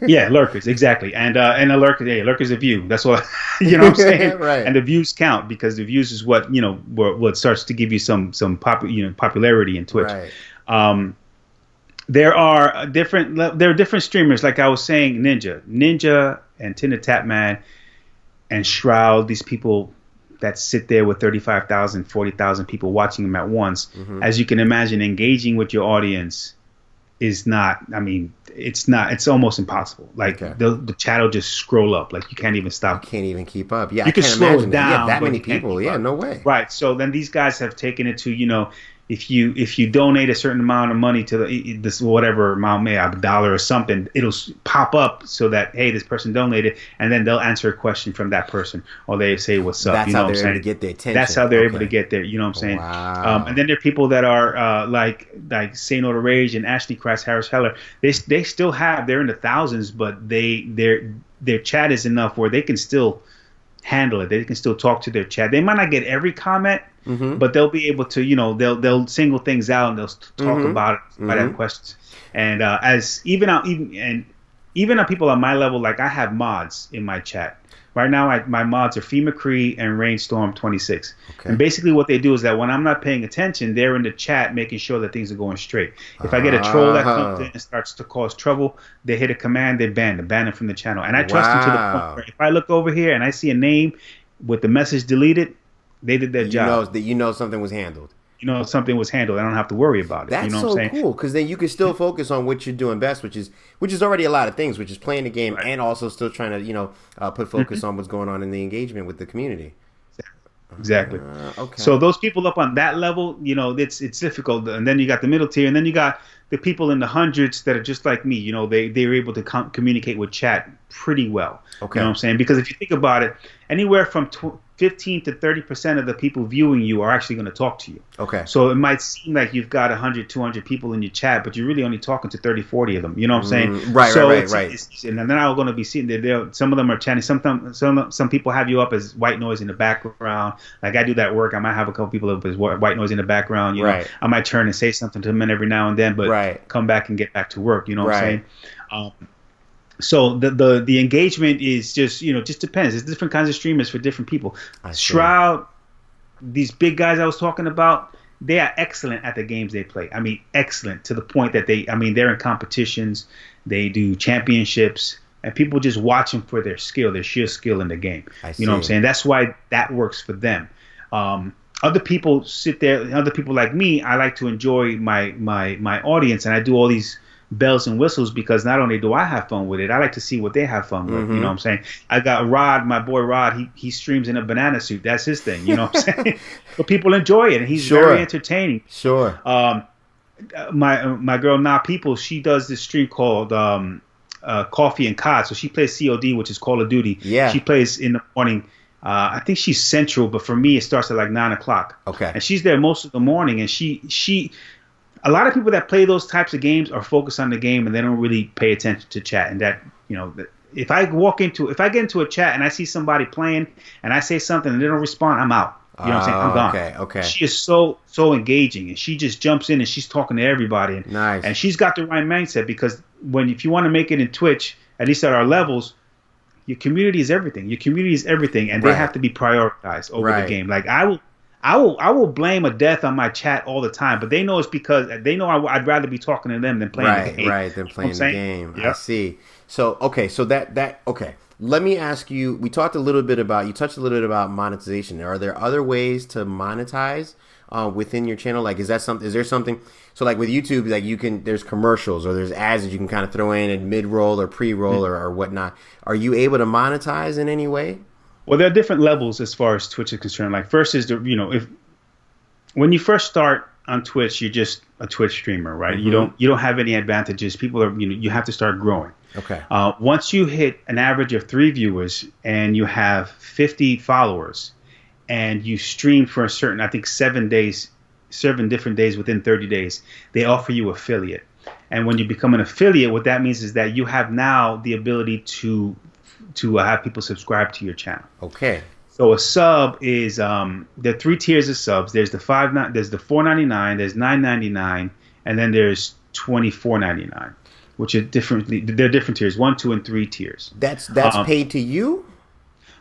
Yeah, lurkers, exactly. And a lurker's a view. That's what you know what I'm saying. Right. And the views count, because the views is what what starts to give you some popularity in Twitch. Right. There are different streamers, like I was saying, Ninja and TinTheTatman and Shroud, these people that sit there with 35,000, 40,000 people watching them at once. Mm-hmm. As you can imagine, engaging with your audience is not, it's almost impossible. Like the chat will just scroll up. Like you can't even stop. You can't even keep up. Yeah, you can slow it down. Yeah, that many people. Yeah, no way. Right. So then these guys have taken it to, if you donate a certain amount of money to this whatever amount, maybe $1 or something, it'll pop up so that, hey, this person donated, and then they'll answer a question from that person, or they say what's up. That's how they're able to get their attention. That's how they're able to get there. You know what I'm saying? Wow. And then there are people that are like Say No to Rage and Ashley Christ, Harris Heller. They still they're in the thousands, but their chat is enough where they can still handle it. They can still talk to their chat. They might not get every comment. Mm-hmm. But they'll be able to, they'll single things out and they'll talk about it, might have questions. And even on people on my level, like I have mods in my chat. Right now, my mods are Fee McCree and Rainstorm 26. Okay. And basically what they do is that when I'm not paying attention, they're in the chat making sure that things are going straight. If I get a troll that comes in and starts to cause trouble, they hit a command, they ban them from the channel. And I trust them to the point where if I look over here and I see a name with the message deleted, they did their job. Something was handled. Something was handled. I don't have to worry about it. That's what so I'm saying? Cool, because then you can still focus on what you're doing best, which is already a lot of things, which is playing the game and also still trying to put focus on what's going on in the engagement with the community. Exactly. Okay. So those people up on that level, it's difficult. And then you got the middle tier, and then you got the people in the hundreds that are just like me. They're able to communicate with chat pretty well. Okay. You know what I'm saying? Because if you think about it, anywhere from 15 to 30% of the people viewing you are actually going to talk to you. Okay. So it might seem like you've got 100, 200 people in your chat, but you're really only talking to 30, 40 of them. You know what I'm saying? Right. And then I'm going to be seeing there. Some of them are chatting. Sometimes some people have you up as white noise in the background. Like I do that work. I might have a couple people up as white noise in the background. You know, I might turn and say something to them every now and then, but come back and get back to work. You know what I'm saying? So the engagement is just just depends. There's different kinds of streamers for different people. Shroud, these big guys I was talking about, they are excellent at the games they play. I mean, excellent to the point that they're in competitions, they do championships, and people just watch them for their sheer skill in the game. You know what I'm saying? That's why that works for them. Other people sit there. Other people like me, I like to enjoy my audience, and I do all these bells and whistles because not only do I have fun with it, I like to see what they have fun with. You know what I'm saying? I got Rod, my boy Rod, he streams in a banana suit. That's his thing. You know what I'm saying? But people enjoy it, and he's very entertaining. Sure. My girl Nah People, she does this stream called Coffee and COD. So she plays COD, which is Call of Duty. Yeah. She plays in the morning. I think she's Central, but for me it starts at like 9 o'clock. Okay. And she's there most of the morning, and she a lot of people that play those types of games are focused on the game and they don't really pay attention to chat. And that, if I get into a chat and I see somebody playing and I say something and they don't respond, I'm out. You know what I'm saying? I'm gone. Okay. She is so engaging, and she just jumps in and she's talking to everybody. And, nice. And she's got the right mindset, because if you want to make it in Twitch, at least at our levels, your community is everything. Your community is everything, and they have to be prioritized over the game. Like I will blame a death on my chat all the time, but they know it's because they know I'd rather be talking to them than playing the game. Right, than playing the game. Yep. I see. So okay, okay. Let me ask you. We talked a little bit about. You touched a little bit about monetization. Are there other ways to monetize within your channel? Like, is there something? So, like with YouTube, like there's commercials or there's ads that you can kind of throw in mid-roll or pre-roll or whatnot. Are you able to monetize in any way? Well, there are different levels as far as Twitch is concerned. Like, first is when you first start on Twitch, you're just a Twitch streamer, right? Mm-hmm. You don't have any advantages. People are you have to start growing. Okay. Once you hit an average of 3 viewers and you have 50 followers, and you stream for I think 7 different days within 30 days, they offer you affiliate. And when you become an affiliate, what that means is that you have now the ability to have people subscribe to your channel. Okay. So a sub is there are 3 tiers of subs. There's the $4.99, there's $9.99, and then there's $24.99. Which are they're different tiers, 1, 2, and 3 tiers. That's paid to you?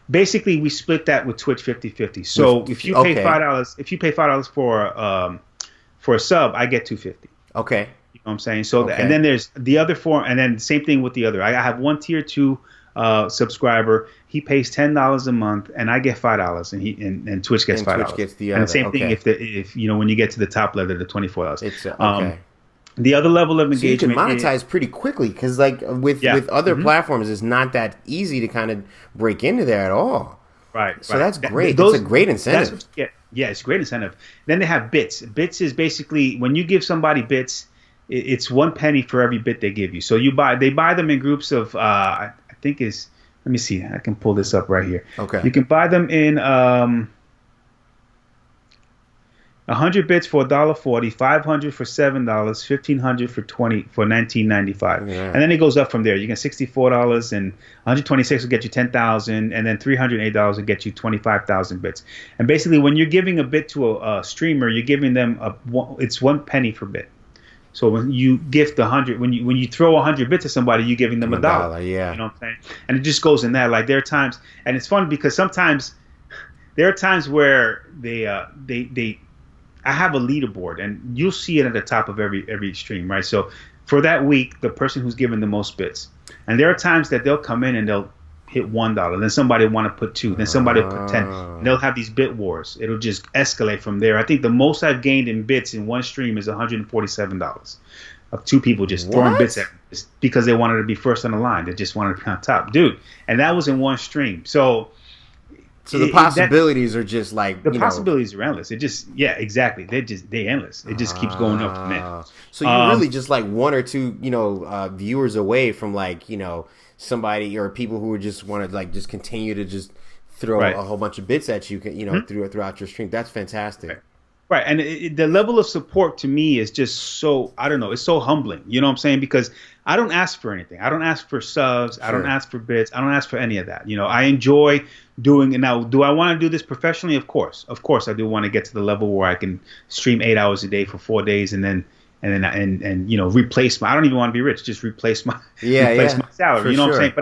Basically, we split that with Twitch 50-50. So if you pay $5 for a sub, I get $2.50. Okay. You know what I'm saying? So and then there's the other 4, and then same thing with the other. I have one tier 2 subscriber. He pays $10 a month, and I get $5, and Twitch gets $5. Twitch gets the other. And the same thing if when you get to the top level, the $24. It's okay. The other level of engagement, so you can monetize pretty quickly, because like with other platforms, it's not that easy to kind of break into there at all. Right. So that's great. That's a great incentive. It's a great incentive. Then they have bits. Bits is basically when you give somebody bits, it's 1 penny for every bit they give you. So they buy them in groups of I think is. Let me see. I can pull this up right here. Okay. You can buy them in 100 bits for $1.40, 500 for $7, 1,500 for $19.95, and then it goes up from there. You get $64, and 126 will get you 10,000, and then $308 will get you 25,000 bits. And basically, when you're giving a bit to a streamer, you're giving them it's 1 penny per bit. So when you gift 100, when you throw 100 bits to somebody, you're giving them $1. Yeah. You know what I'm saying? And it just goes in that. Like there are times, and it's fun because sometimes there are times where I have a leaderboard, and you'll see it at the top of every stream, right? So for that week, the person who's given the most bits, and there are times that they'll come in and they'll hit $1, then somebody will want to put 2, then somebody will put 10. And they'll have these bit wars. It'll just escalate from there. I think the most I've gained in bits in one stream is $147 of 2 people just throwing bits at me because they wanted to be first on the line. They just wanted to be on top, dude. And that was in one stream. So the possibilities are just like the possibilities are endless. It just exactly. They endless. It just keeps going up from there. So you're really just like 1 or 2 viewers away from somebody or people who would just want to just continue to just throw a whole bunch of bits at you throughout your stream. That's fantastic. Right, and the level of support to me is just so, I don't know, it's so humbling. You know what I'm saying? Because I don't ask for anything. I don't ask for subs. Sure. I don't ask for bits. I don't ask for any of that. I enjoy doing it. Now, do I want to do this professionally? Of course. Of course, I do want to get to the level where I can stream 8 hours a day for 4 days and replace my, I don't even want to be rich, just replace my my salary. You know what I'm saying?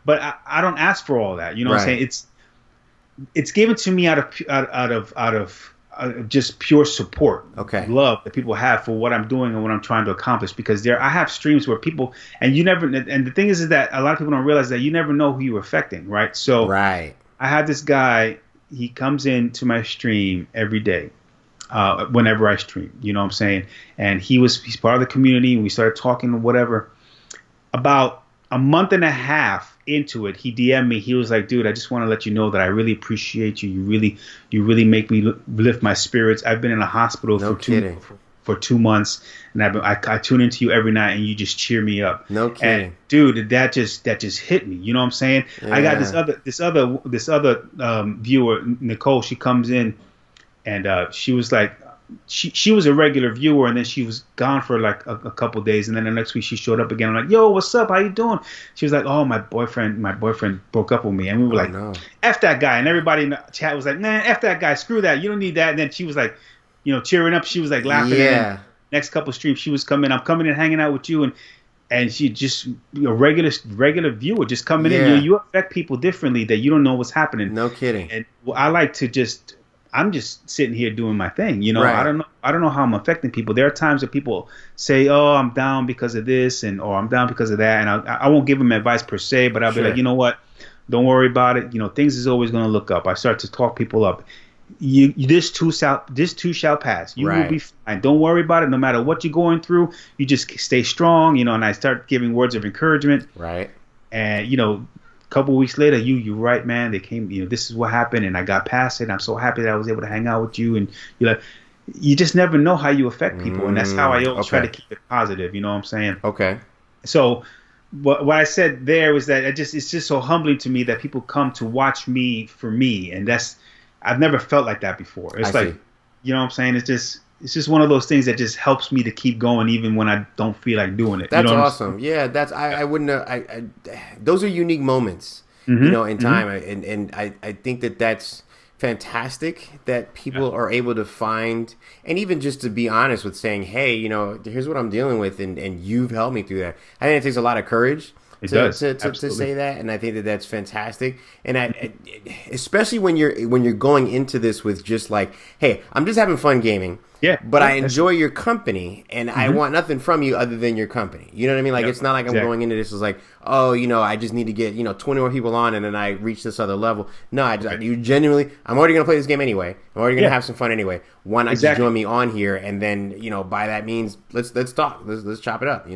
But I don't ask for all that. You know what I'm saying? It's given to me out of just pure support, love that people have for what I'm doing and what I'm trying to accomplish. Because I have streams where people, and the thing is that a lot of people don't realize that you never know who you're affecting, right? So I had this guy, he comes into my stream every day, whenever I stream, you know what I'm saying? And he's part of the community, and we started talking or whatever. About a month and a half into it, he DM'd me. He was like, dude, I just want to let you know that I really appreciate you. You really make me lift my spirits. I've been in a hospital for 2 months, and I tune into you every night, and you just cheer me up. No kidding. And dude, that just hit me. You know what I'm saying? Yeah. I got this other viewer, Nicole. She comes in, and she was like, she was a regular viewer, and then she was gone for like a couple days, and then the next week she showed up again. I'm like, yo, what's up? How you doing? She was like, oh, my boyfriend broke up with me, and we were like, no. F that guy, and everybody in the chat was like, man, F that guy, screw that, you don't need that. And then she was like, cheering up, she was like laughing. Yeah. And next couple streams, she was coming, I'm coming and hanging out with you, and she just a regular viewer just coming in. You affect people differently that you don't know what's happening. No kidding. And I like to I'm just sitting here doing my thing, Right. I don't know how I'm affecting people. There are times that people say, "Oh, I'm down because of this," or "I'm down because of that," and I won't give them advice per se, but I'll be like, you know what? Don't worry about it. Things is always going to look up. I start to talk people up. This too shall pass. You will be fine. Don't worry about it. No matter what you're going through, you just stay strong. And I start giving words of encouragement. Right. And a couple of weeks later, you're right, man. They came, this is what happened, and I got past it. I'm so happy that I was able to hang out with you. And you just never know how you affect people, and that's how I always try to keep it positive. You know what I'm saying? Okay. So, what I said there was that it's just so humbling to me that people come to watch me for me, and I've never felt like that before. It's like, you know what I'm saying? It's just one of those things that just helps me to keep going even when I don't feel like doing it. That's awesome. Yeah, I wouldn't have, those are unique moments, in time. And I think that's fantastic that people are able to find, and even just to be honest with saying, hey, here's what I'm dealing with, and you've helped me through that. I think it takes a lot of courage. To say that, and I think that's fantastic, and especially when you're going into this with just like, hey, I'm just having fun gaming, but I enjoy your company, and I want nothing from you other than your company. You know what I mean? Like, it's not like I'm going into this as like, oh, I just need to get 20 more people on, and then I reach this other level. No, you genuinely, I'm already gonna play this game anyway. I'm already gonna have some fun anyway. Why not just join me on here, and then by that means, let's talk, let's chop it up.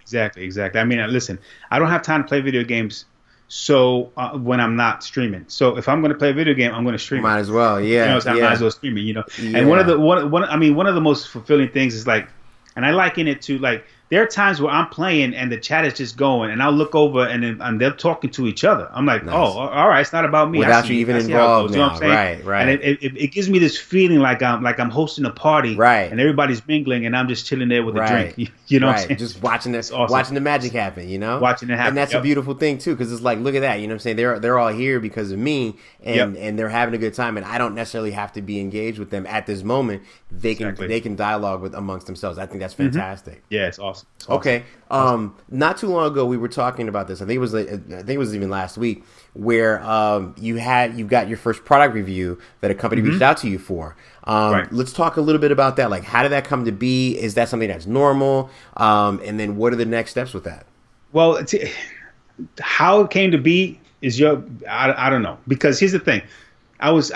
Exactly. I mean, listen, I don't have time to play video games, so when I'm not streaming. So if I'm going to play a video game, I'm going to stream. Might as well, yeah. I might as well stream it. Yeah. And one of the most fulfilling things is like, and I liken it to like, there are times where I'm playing and the chat is just going, and I'll look over and they're talking to each other. I'm like, nice. Oh, all right, it's not about me. Without you even involved, you know what I'm saying? Right. And it gives me this feeling like I'm hosting a party, right? And everybody's mingling, and I'm just chilling there with a drink. You know what I'm saying? Just watching this, awesome. Watching the magic happen. Watching it happen, and that's a beautiful thing too, because it's like, look at that. You know what I'm saying? They're all here because of me, and they're having a good time, and I don't necessarily have to be engaged with them at this moment. They can dialogue amongst themselves. I think that's fantastic. Yeah, it's awesome. Okay. Not too long ago, we were talking about this. I think it was even last week, where you got your first product review that a company reached out to you for. Let's talk a little bit about that. Like, how did that come to be? Is that something that's normal? And then what are the next steps with that? Well, how it came to be is I don't know, because here's the thing. I was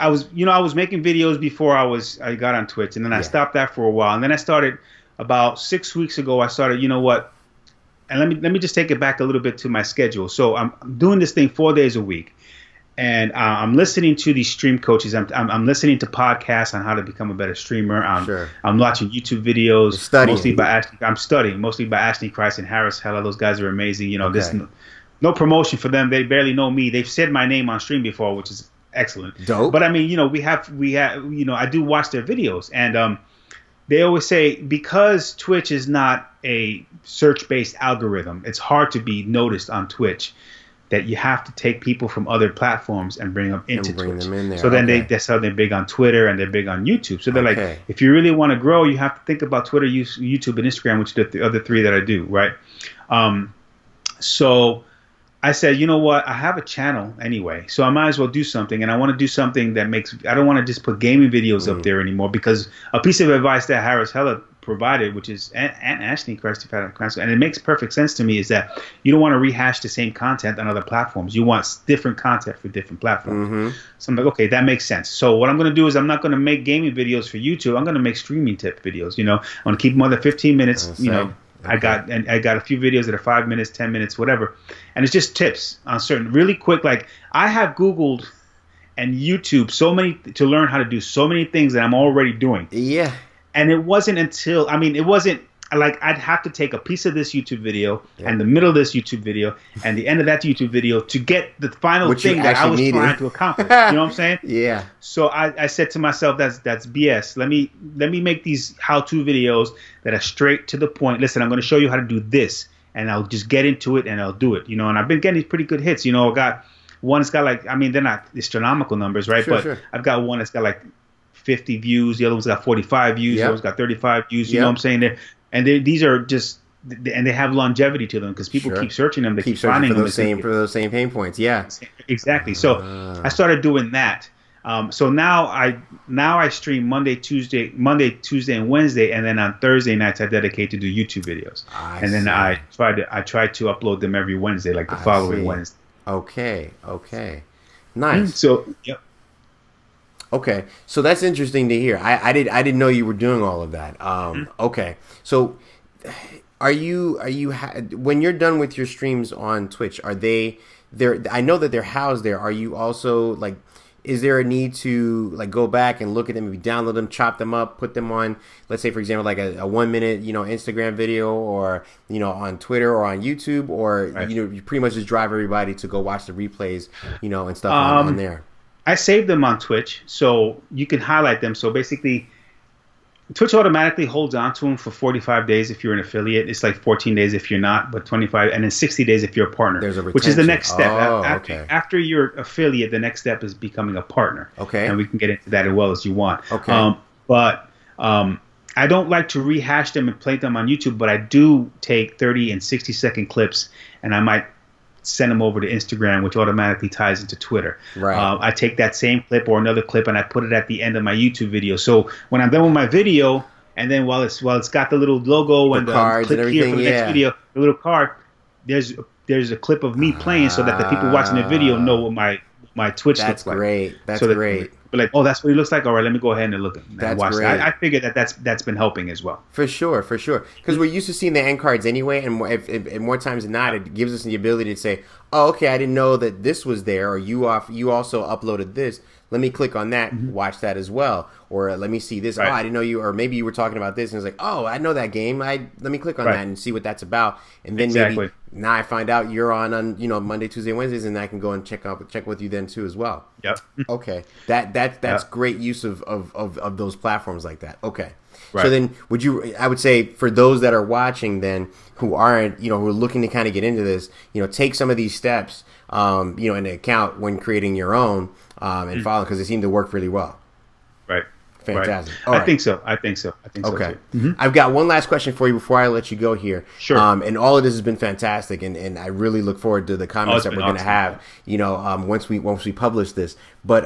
making videos before I got on Twitch, and then I stopped that for a while, and then I started. About 6 weeks ago, I started, and let me just take it back a little bit to my schedule. So I'm doing this thing 4 days a week, and I'm listening to these stream coaches. I'm listening to podcasts on how to become a better streamer. I'm watching YouTube videos, I'm studying mostly by Ashley Christ and Harris Heller. Those guys are amazing. This no promotion for them. They barely know me. They've said my name on stream before, which is excellent. Dope. But I mean, we have I do watch their videos, and they always say, because Twitch is not a search-based algorithm, it's hard to be noticed on Twitch, that you have to take people from other platforms and bring them into Twitch. Them in there. So then that's how they're big on Twitter, and they're big on YouTube. So they're like, if you really want to grow, you have to think about Twitter, YouTube, and Instagram, which are the other three that I do, right? So I said, you know what? I have a channel anyway, so I might as well do something. And I want to do something that I don't want to just put gaming videos up there anymore, because a piece of advice that Harris Heller provided, which is, and Ashley Christ, and it makes perfect sense to me, is that you don't want to rehash the same content on other platforms. You want different content for different platforms. So I'm like, okay, that makes sense. So what I'm going to do is, I'm not going to make gaming videos for YouTube. I'm going to make streaming tip videos. I'm going to keep them under 15 minutes, I got a few videos that are 5 minutes, 10 minutes, whatever. And it's just tips on certain, really quick. Like, I have Googled and YouTube to learn how to do so many things that I'm already doing. Yeah. And it wasn't until, it wasn't I'd have to take a piece of this YouTube video and the middle of this YouTube video and the end of that YouTube video to get the final thing that I was trying to accomplish. You know what I'm saying? Yeah. So I said to myself, that's BS. Let me make these how-to videos that are straight to the point. Listen, I'm going to show you how to do this, and I'll just get into it and I'll do it. And I've been getting pretty good hits. I got one that's got they're not astronomical numbers, right? Sure. I've got one that's got 50 views. The other one's got 45 views. The other one's got 35 views. You know what I'm saying? These are just, and they have longevity to them because people keep searching them. They keep finding for those same pain points. Yeah, exactly. So I started doing that. So now I stream Monday, Tuesday, and Wednesday, and then on Thursday nights I dedicate to do YouTube videos. Then I try to upload them every Wednesday, the following Wednesday. Okay. Nice. So yep. Okay, so that's interesting to hear. I didn't know you were doing all of that. Okay, so are you when you're done with your streams on Twitch, are they there? I know that they're housed there. Are you also is there a need to go back and look at them, maybe download them, chop them up, put them on, let's say for example, a 1 minute Instagram video, or on Twitter or on YouTube, or you pretty much just drive everybody to go watch the replays, and stuff on there? I save them on Twitch, so you can highlight them. So basically, Twitch automatically holds on to them for 45 days if you're an affiliate. It's 14 days if you're not, but 25, and then 60 days if you're a partner. There's a retention. Which is the next step. Okay. After you're affiliate, the next step is becoming a partner. Okay. And we can get into that as well as you want. Okay. But I don't like to rehash them and play them on YouTube, but I do take 30 and 60-second clips, and I might send them over to Instagram, which automatically ties into Twitter. Right. I take that same clip or another clip and I put it at the end of my YouTube video. So when I'm done with my video, and then while it's got the little logo and the cards click and everything, here for the next video, the little card, there's a clip of me playing so that the people watching the video know what my Twitch looks like. That's great. But oh, that's what he looks like. All right, let me go ahead and look and watch great. that. I figured that's been helping as well. For sure. Because we're used to seeing the end cards anyway, and more times than not, it gives us the ability to say, "Oh, okay, I didn't know that this was there," or "You also uploaded this. Let me click on that, watch that as well," or "Let me see this. Right. Oh, I didn't know you," or maybe you were talking about this, and it's like, "Oh, I know that game. Let me click on that and see what that's about." And then maybe now I find out you're on Monday, Tuesday, Wednesdays, and I can go and check with you then too as well. Yep. Okay. That's great use of those platforms like that. Okay. Right. So then I would say for those that are watching then who aren't, who are looking to kind of get into this, take some of these steps, into account when creating your own, and follow, because they seem to work really well. Right. Fantastic. Right. I think so. Okay. So too. I've got one last question for you before I let you go here. Sure. And all of this has been fantastic, and I really look forward to the comments that we're going to have, once we publish this. But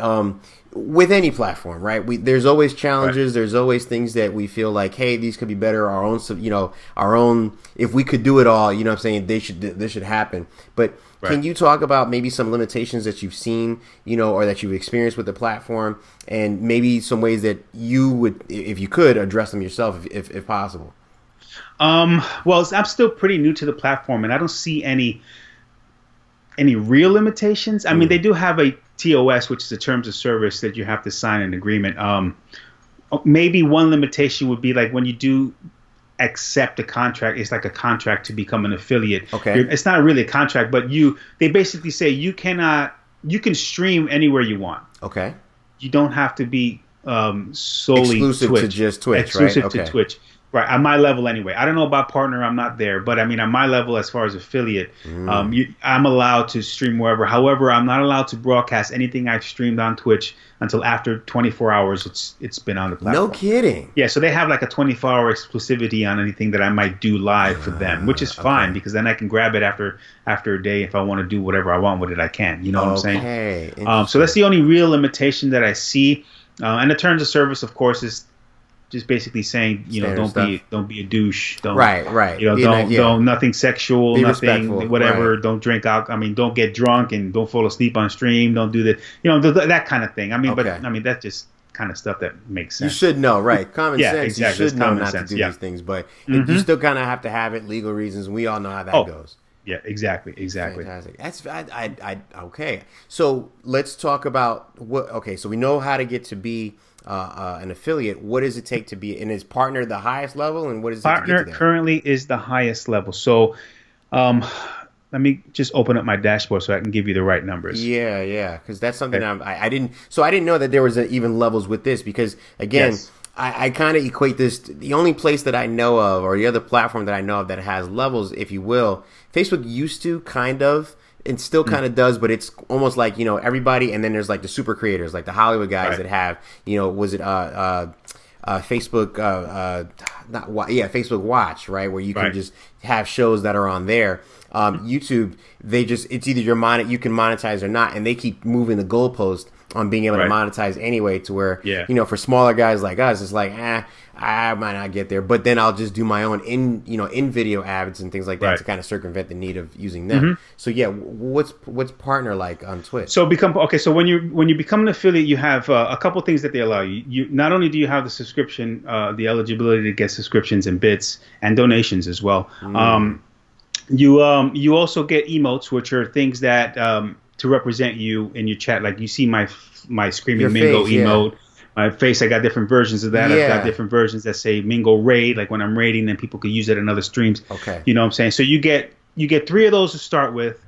with any platform, right? There's always challenges. Right. There's always things that we feel like, hey, these could be better. Our own. If we could do it all, I'm saying this should happen. But can you talk about maybe some limitations that you've seen, or that you've experienced with the platform, and maybe some ways that you would, if you could, address them yourself, if possible? Well, I'm still pretty new to the platform, and I don't see any real limitations. I mean, they do have a TOS, which is a terms of service that you have to sign an agreement. Maybe one limitation would be when you do accept a contract, it's like a contract to become an affiliate. Okay. It's not really a contract, but they basically say you can stream anywhere you want. Okay. You don't have to be solely exclusive Twitch. To just Twitch, exclusive right? Okay. to Twitch. Right, at my level anyway. I don't know about partner, I'm not there. But I mean, at my level, as far as affiliate, I'm allowed to stream wherever. However, I'm not allowed to broadcast anything I've streamed on Twitch until after 24 hours it's been on the platform. No kidding. Yeah, so they have a 24-hour exclusivity on anything that I might do live for them, which is fine, because then I can grab it after a day. If I want to do whatever I want with it, I can. You know what I'm saying? Okay. So that's the only real limitation that I see. And the terms of service, of course, is just basically saying, don't be a douche. Don't, right. Don't nothing sexual, be nothing respectful. whatever. Right. Don't drink alcohol. I mean, don't get drunk and don't fall asleep on stream. Don't do that kind of thing. I mean, but I mean that's just kind of stuff that makes sense. You should know, right? Common sense. Exactly. You should know not to do these things, but you still kind of have to have it. Legal reasons. We all know how that goes. Yeah, exactly. Fantastic. That's okay. So let's talk about so we know how to get to be an affiliate, what does it take to be? And is partner the highest level? And what does it take to Partner get to that? currently is the highest level. So, let me just open up my dashboard so I can give you the right numbers. Yeah, because that's something Okay. I didn't. So I didn't know that there was even levels with this because again, Yes. I kind of equate this. The only place that I know of, or the other platform that I know of that has levels, if you will, Facebook used to kind of. It still kind of does, but it's almost like, everybody, and then there's like the super creators, like the Hollywood guys Right. that have, was it Facebook, Facebook Watch, right, where you can Right. just have shows that are on there. YouTube, it's either you can monetize or not, and they keep moving the goalpost on being able Right. to monetize anyway, to where, Yeah. for smaller guys like us, it's like, I might not get there, but then I'll just do my own in video ads and things like that Right. to kind of circumvent the need of using them. So yeah, what's partner like on Twitch? So So when you become an affiliate, you have a couple things that they allow you. You not only do you have the subscription, the eligibility to get subscriptions and bits and donations as well. You also get emotes, which are things that to represent you in your chat. Like you see my Screaming Your Mingo face, yeah. emote. My face, I got different versions of that. I've Yeah. got different versions that say Mingo Raid, like when I'm raiding, then people could use it in other streams. Okay. You know what I'm saying? So you get 3 of those to start with,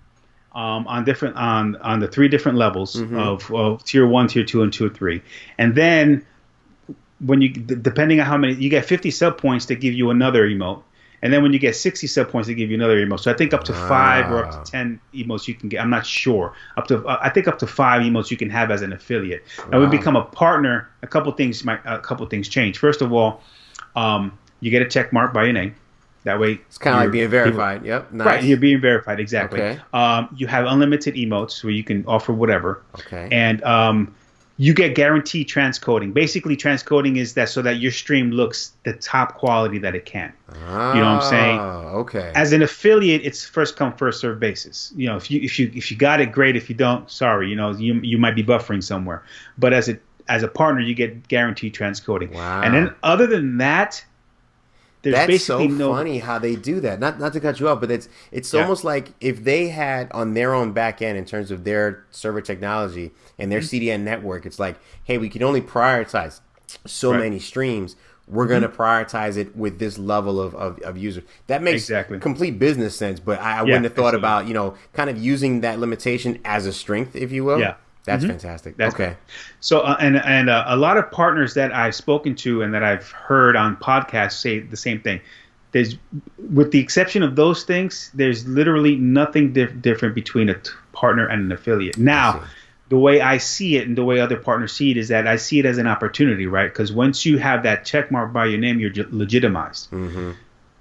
on the 3 different levels of tier 1, tier 2, and tier 3, and then when depending on how many, you get 50 sub points to give you another emote. And then when you get 60 sub points, they give you another emote. So I think up to 5 or up to 10 emotes you can get. I'm not sure. I think up to 5 emotes you can have as an affiliate. And when we become a partner, a couple things change. First of all, you get a check mark by your name. That way, It's kind of like being verified. Yep. Nice. Right, you're being verified, exactly. Okay. You have unlimited emotes where you can offer whatever. Okay. And you get guaranteed transcoding. Basically, transcoding is that so that your stream looks the top quality that it can. You know what I'm saying? Okay. As an affiliate, it's first come, first serve basis. If you got it, great. If you don't, sorry. You might be buffering somewhere. But as a partner, you get guaranteed transcoding. Wow. And then other than that, there's That's basically so funny how they do that. Not to cut you off, but it's Yeah. almost like if they had on their own back end in terms of their server technology and their CDN network, it's like, hey, we can only prioritize so Right. many streams. We're going to prioritize it with this level of users. That makes Exactly. complete business sense, but I wouldn't have thought about, kind of using that limitation as a strength, if you will. Yeah. That's fantastic. That's okay. So and a lot of partners that I've spoken to and that I've heard on podcasts say the same thing. There's, with the exception of those things, there's literally nothing different between a partner and an affiliate. Now, the way I see it and the way other partners see it is that I see it as an opportunity, right? Because once you have that check mark by your name, you're legitimized.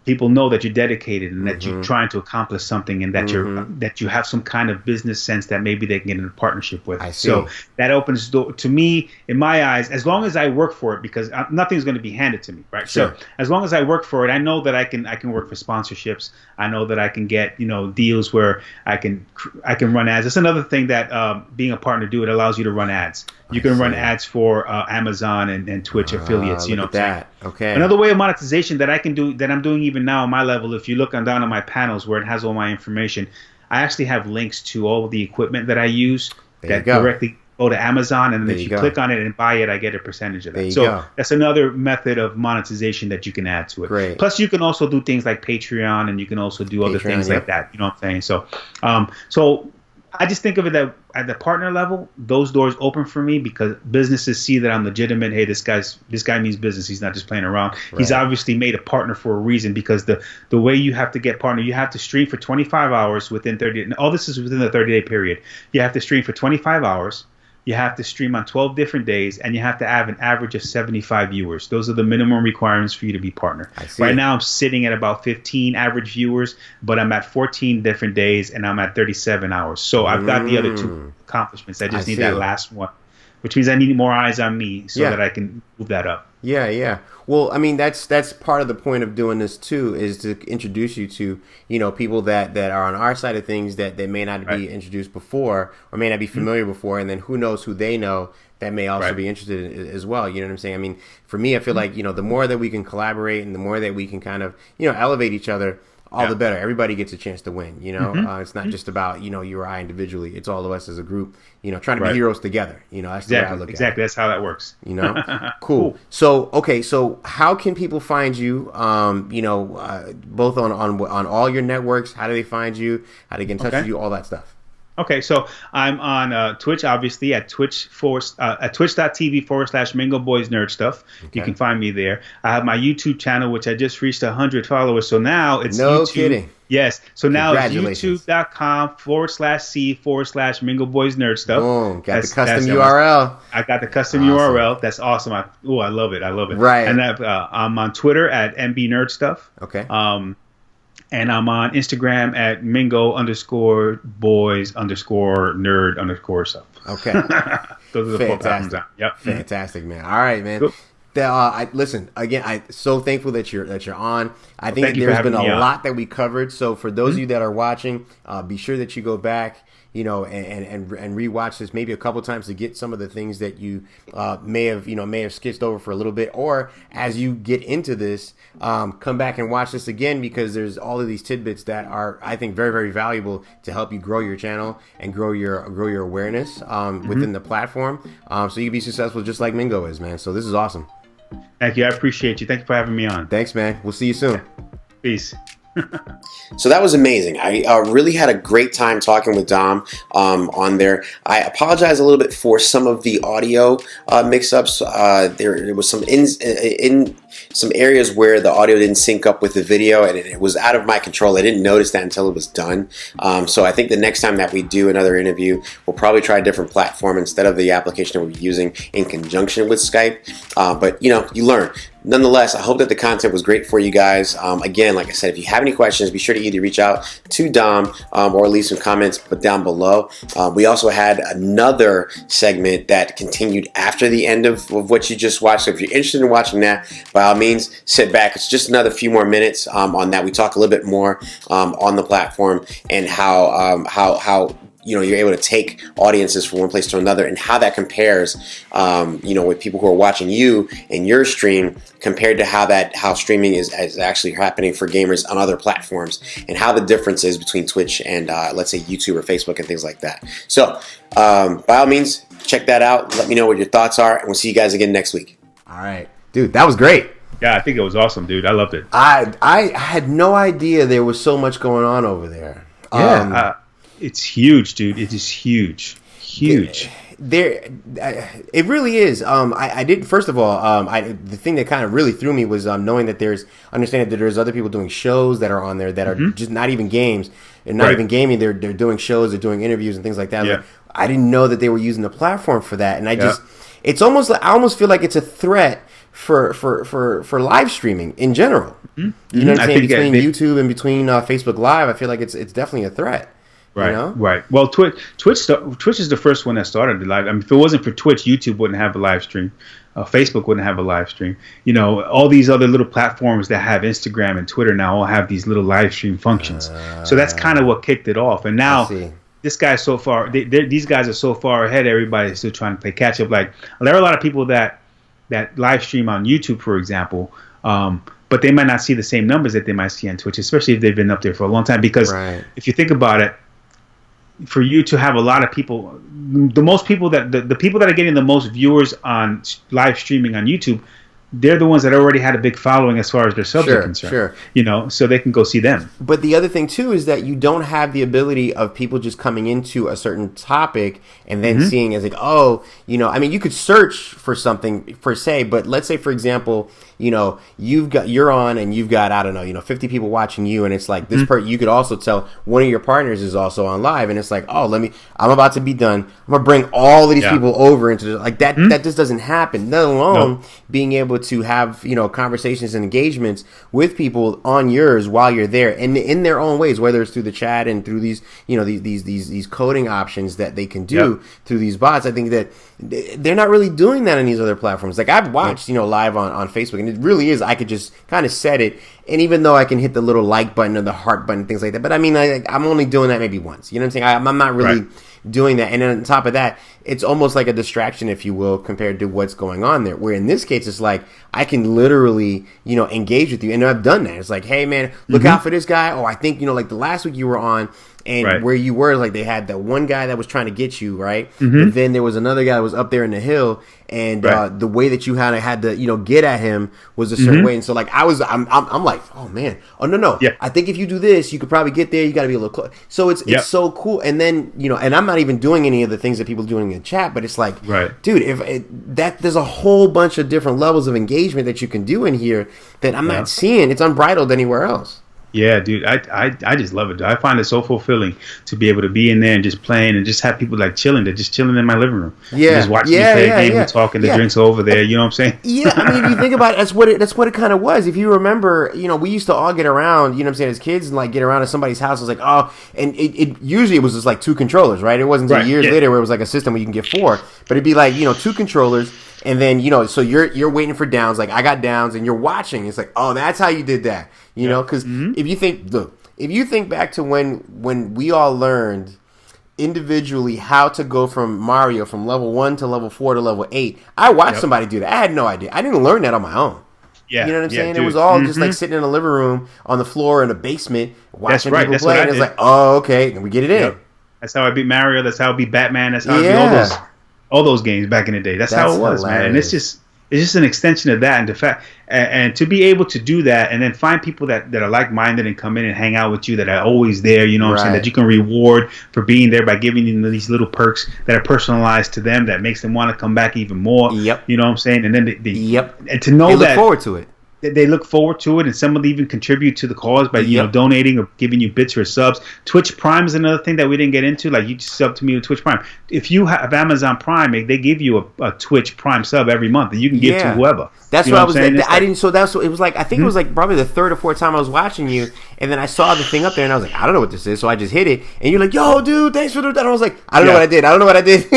People know that you're dedicated and that you're trying to accomplish something, and that that you have some kind of business sense that maybe they can get in a partnership with. I see. So that opens the door to me, in my eyes, as long as I work for it, because nothing's going to be handed to me, right? Sure. So as long as I work for it, I know that I can work for sponsorships. I know that I can get deals where I can run ads. That's another thing that being a partner it allows you to run ads. You can run ads for Amazon and Twitch affiliates. Look at that. Okay. Another way of monetization that I can do, that I'm doing even now on my level, if you look down on my panels where it has all my information, I actually have links to all of the equipment that I use There you that go. directly go to Amazon, and then There if you you go. click on it and buy it, I get a percentage of that. There you So go. that's another method of monetization that you can add to it. Great. Plus, you can also do things like Patreon, and you can also do other Patreon, things yep. like that. You know what I'm saying? So I just think of it that at the partner level, those doors open for me because businesses see that I'm legitimate. Hey, this guy means business. He's not just playing around. He's Right. obviously made a partner for a reason, because the way you have to get partner, you have to stream for 25 hours within 30. And all this is within the 30-day period. You have to stream for 25 hours. You have to stream on 12 different days, and you have to have an average of 75 viewers. Those are the minimum requirements for you to be partner. I see. Right now, I'm sitting at about 15 average viewers, but I'm at 14 different days, and I'm at 37 hours. So I've got the other 2 accomplishments. I just I need see. that last one, which means I need more eyes on me so Yeah. that I can move that up. Yeah. Well, I mean, that's part of the point of doing this too, is to introduce you to, people that are on our side of things that may not be Right. introduced before or may not be familiar before, and then who knows who they know that may also Right. be interested in, as well. You know what I'm saying? I mean, for me, I feel like, the more that we can collaborate and the more that we can kind of, elevate each other all the better. Everybody gets a chance to win. It's not just about you or I individually. It's all of us as a group. Trying to be heroes together. That's the way I look at it. Exactly. That's how that works. Cool. So how can people find you? Both on all your networks. How do they find you? How do they get in touch with you? All that stuff. Okay, so I'm on Twitch, obviously, at twitch.tv/Mingo Boys Nerd Stuff. Okay. You can find me there. I have my YouTube channel, which I just reached 100 followers. So now it's YouTube. Kidding. Yes. So now it's youtube.com/C/Mingo Boys Nerd Stuff. Boom. Got the custom URL. I got the custom URL. That's awesome. I love it. Right. And I'm on Twitter at MB Nerd Stuff. Okay. And I'm on Instagram at Mingo_boys_nerd_stuff. Okay. Those are the 4 platforms. Yep. Fantastic, man. All right, man. Cool. Listen again. I'm so thankful that you're on. I think there's been a lot that we covered. So for those of you that are watching, be sure that you go back, and rewatch this maybe a couple times to get some of the things that you may have skipped over for a little bit, or as you get into this, come back and watch this again, because there's all of these tidbits that are, I think, very, very valuable to help you grow your channel and grow your awareness within the platform, so you can be successful just like Mingo is, man. So this is awesome. Thank you. I appreciate you. Thank you for having me on. Thanks, man. We'll see you soon. Peace. So that was amazing. I really had a great time talking with Dom on there. I apologize a little bit for some of the audio mix-ups. There was some in some areas where the audio didn't sync up with the video, and it was out of my control. I didn't notice that until it was done. So I think the next time that we do another interview, we'll probably try a different platform instead of the application that we're using in conjunction with Skype. But you learn. Nonetheless, I hope that the content was great for you guys. Again, like I said, if you have any questions, be sure to either reach out to Dom or leave some comments down below. We also had another segment that continued after the end of what you just watched. So if you're interested in watching that, by all means, sit back. It's just another few more minutes on that. We talk a little bit more on the platform and how you're able to take audiences from one place to another, and how that compares, with people who are watching you and your stream compared to how streaming is actually happening for gamers on other platforms, and how the difference is between Twitch and let's say YouTube or Facebook and things like that. So by all means, check that out. Let me know what your thoughts are, and we'll see you guys again next week. All right, dude, that was great. Yeah, I think it was awesome, dude. I loved it. I had no idea there was so much going on over there. Yeah. It's huge, dude. It is huge. It really is. I did. First of all, the thing that kind of really threw me was knowing that understanding that there's other people doing shows that are on there that are just not even games and not even gaming. They're doing shows, they're doing interviews and things like that. Yeah. Like, I didn't know that they were using the platform for that, and it's almost like I almost feel like it's a threat for live streaming in general. You know what I'm saying? Between YouTube and between Facebook Live, I feel like it's definitely a threat. Right, right. Well, Twitch is the first one that started the live. I mean, if it wasn't for Twitch, YouTube wouldn't have a live stream. Facebook wouldn't have a live stream. All these other little platforms that have Instagram and Twitter now all have these little live stream functions. So that's kind of what kicked it off. And now this guy's so far. These guys are so far ahead. Everybody's still trying to play catch up. Like, there are a lot of people that live stream on YouTube, for example. But they might not see the same numbers that they might see on Twitch, especially if they've been up there for a long time. Because if you think about it, for you to have a lot of people, the people that are getting the most viewers on live streaming on YouTube, they're the ones that already had a big following as far as their subs are concerned. So they can go see them. But the other thing too is that you don't have the ability of people just coming into a certain topic and then seeing as like, I mean, you could search for something per se, but let's say, for example, you're on and you've got, I don't know, 50 people watching you, and it's like this you could also tell one of your partners is also on live, and it's like, I'm about to be done. I'm gonna bring all of these people over into like that. That just doesn't happen. Let alone being able to have conversations and engagements with people on yours while you're there, and in their own ways, whether it's through the chat and through these these coding options that they can do through these bots. I think that they're not really doing that on these other platforms. Like, I've watched live on Facebook, and it really is, I could just kind of set it, and even though I can hit the little like button or the heart button, things like that, but I mean, I'm only doing that maybe once. You know what I'm saying? I'm not really doing that. And then on top of that, it's almost like a distraction, if you will, compared to what's going on there. Where in this case, it's like I can literally, engage with you. And I've done that. It's like, hey, man, look out for this guy. Oh, I think, like the last week you were on. And where you were, like they had that one guy that was trying to get you, right? But then there was another guy that was up there in the hill, and the way that you had to, get at him was a certain way. And so, like I'm like, oh man, oh no, I think if you do this, you could probably get there. You got to be a little close. So it's so cool. And then and I'm not even doing any of the things that people are doing in the chat, but it's like, dude, there's a whole bunch of different levels of engagement that you can do in here that I'm not seeing. It's unbridled anywhere else. Yeah, dude, I just love it. I find it so fulfilling to be able to be in there and just playing and just have people like chilling. They're just chilling in my living room. Yeah, just watching me play a game and talking. The drinks over there. You know what I'm saying? Yeah, I mean, if you think about it, that's what it kind of was. If you remember, we used to all get around. You know what I'm saying? As kids, and like get around at somebody's house. It was like, oh, and it usually it was just like 2 controllers, right? It wasn't until years later where it was like a system where you can get 4, but it'd be like 2 controllers. And then, so you're waiting for downs. Like I got downs and you're watching. It's like, oh, that's how you did that. Because if you think back to when we all learned individually how to go from Mario from level 1 to level 4 to level 8, I watched somebody do that. I had no idea. I didn't learn that on my own. Yeah, you know what I'm saying? Dude. It was all just like sitting in a living room on the floor in a basement watching people play. And it's like, oh, okay, and we get it in. Yep. That's how I beat Mario. That's how I beat Batman. That's how I beat all those games back in the day. That's how it was, man. And it's just an extension of that, and the fact, and to be able to do that, and then find people that are like-minded and come in and hang out with you, that are always there. You know what I'm saying? That you can reward for being there by giving them these little perks that are personalized to them, that makes them want to come back even more. Yep. You know what I'm saying? And then and to know they look forward to it. They look forward to it, and some will even contribute to the cause by donating or giving you bits or subs. Twitch Prime is another thing that we didn't get into. Like, you just sub to me with Twitch Prime. If you have Amazon Prime, they give you a Twitch Prime sub every month that you can give to whoever. That's what I was saying. I didn't. So that's what it was like. I think it was like probably the 3rd or 4th time I was watching you, and then I saw the thing up there, and I was like, I don't know what this is. So I just hit it, and you're like, yo, dude, thanks for that. And I was like, I don't know what I did. I don't know what I did.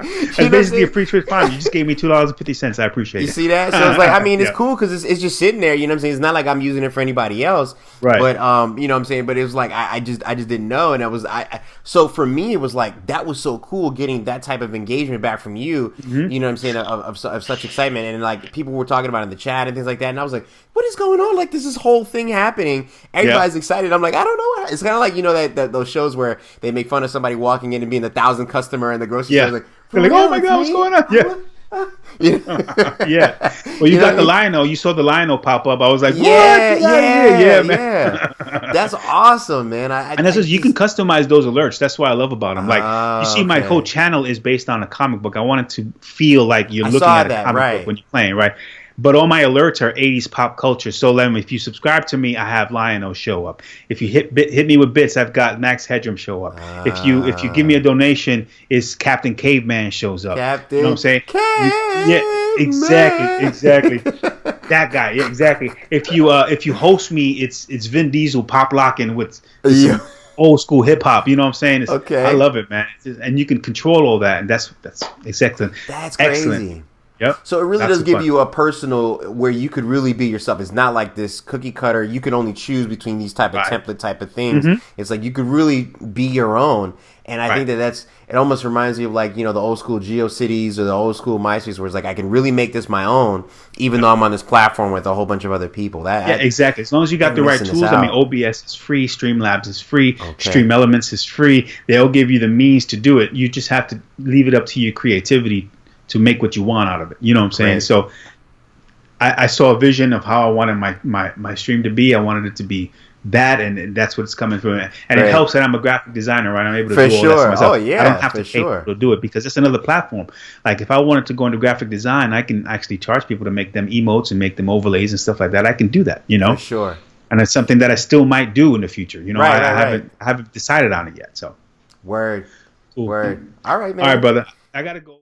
It's basically a free Twitch Prime. You just gave me $2.50. I appreciate it. You see that? So it's like, I mean, it's cool because it's just sitting there. You know what I'm saying? It's not like I'm using it for anybody else. Right. But you know what I'm saying? But it was like I just didn't know, and so for me it was like that was so cool getting that type of engagement back from you. You know what I'm saying? Of such excitement, and like people were talking about it in the chat and things like that, and I was like, what is going on? Like this whole thing happening. Everybody's excited. I'm like, I don't know. It's kind of like that those shows where they make fun of somebody walking in and being the 1,000th customer in the grocery store. Like, they're like, oh my god, what's going on? Yeah. Well, you got the Lionel. You saw the Lionel pop up. I was like, what? Yeah, man. That's awesome, man. And that's you can customize those alerts. That's what I love about them. Like, you see, my whole channel is based on a comic book. I wanted to feel like you're looking at a comic book when you're playing, right? But all my alerts are 80s pop culture. So then if you subscribe to me, I have Lionel show up. If you hit me with bits, I've got Max Headroom show up. If you give me a donation, it's Captain Caveman shows up. Captain, you know what I'm saying? Caveman. Exactly. That guy, exactly. If you host me, it's Vin Diesel pop locking with old school hip hop. You know what I'm saying? I love it, man. And you can control all that, and that's excellent. That's crazy. Excellent. Yep. So it really does give you a personal where you could really be yourself. It's not like this cookie cutter. You can only choose between these type of template type of things. It's like you could really be your own. And I think it almost reminds me of like, the old school GeoCities or the old school MySpace where it's like I can really make this my own even though I'm on this platform with a whole bunch of other people. Exactly. As long as you got the right tools. I mean, OBS is free. Streamlabs is free. Stream Elements is free. They'll give you the means to do it. You just have to leave it up to your creativity to make what you want out of it. You know what I'm saying? Right. So I saw a vision of how I wanted my stream to be. I wanted it to be that, and that's what it's coming from. And it helps that I'm a graphic designer, right? I'm able to do all that myself. Oh, yeah, I don't have to pay people to do it because it's another platform. Like if I wanted to go into graphic design, I can actually charge people to make them emotes and make them overlays and stuff like that. I can do that, For sure. And it's something that I still might do in the future. I haven't decided on it yet. So Word. Cool. Word. All right, man. All right, brother. I gotta go.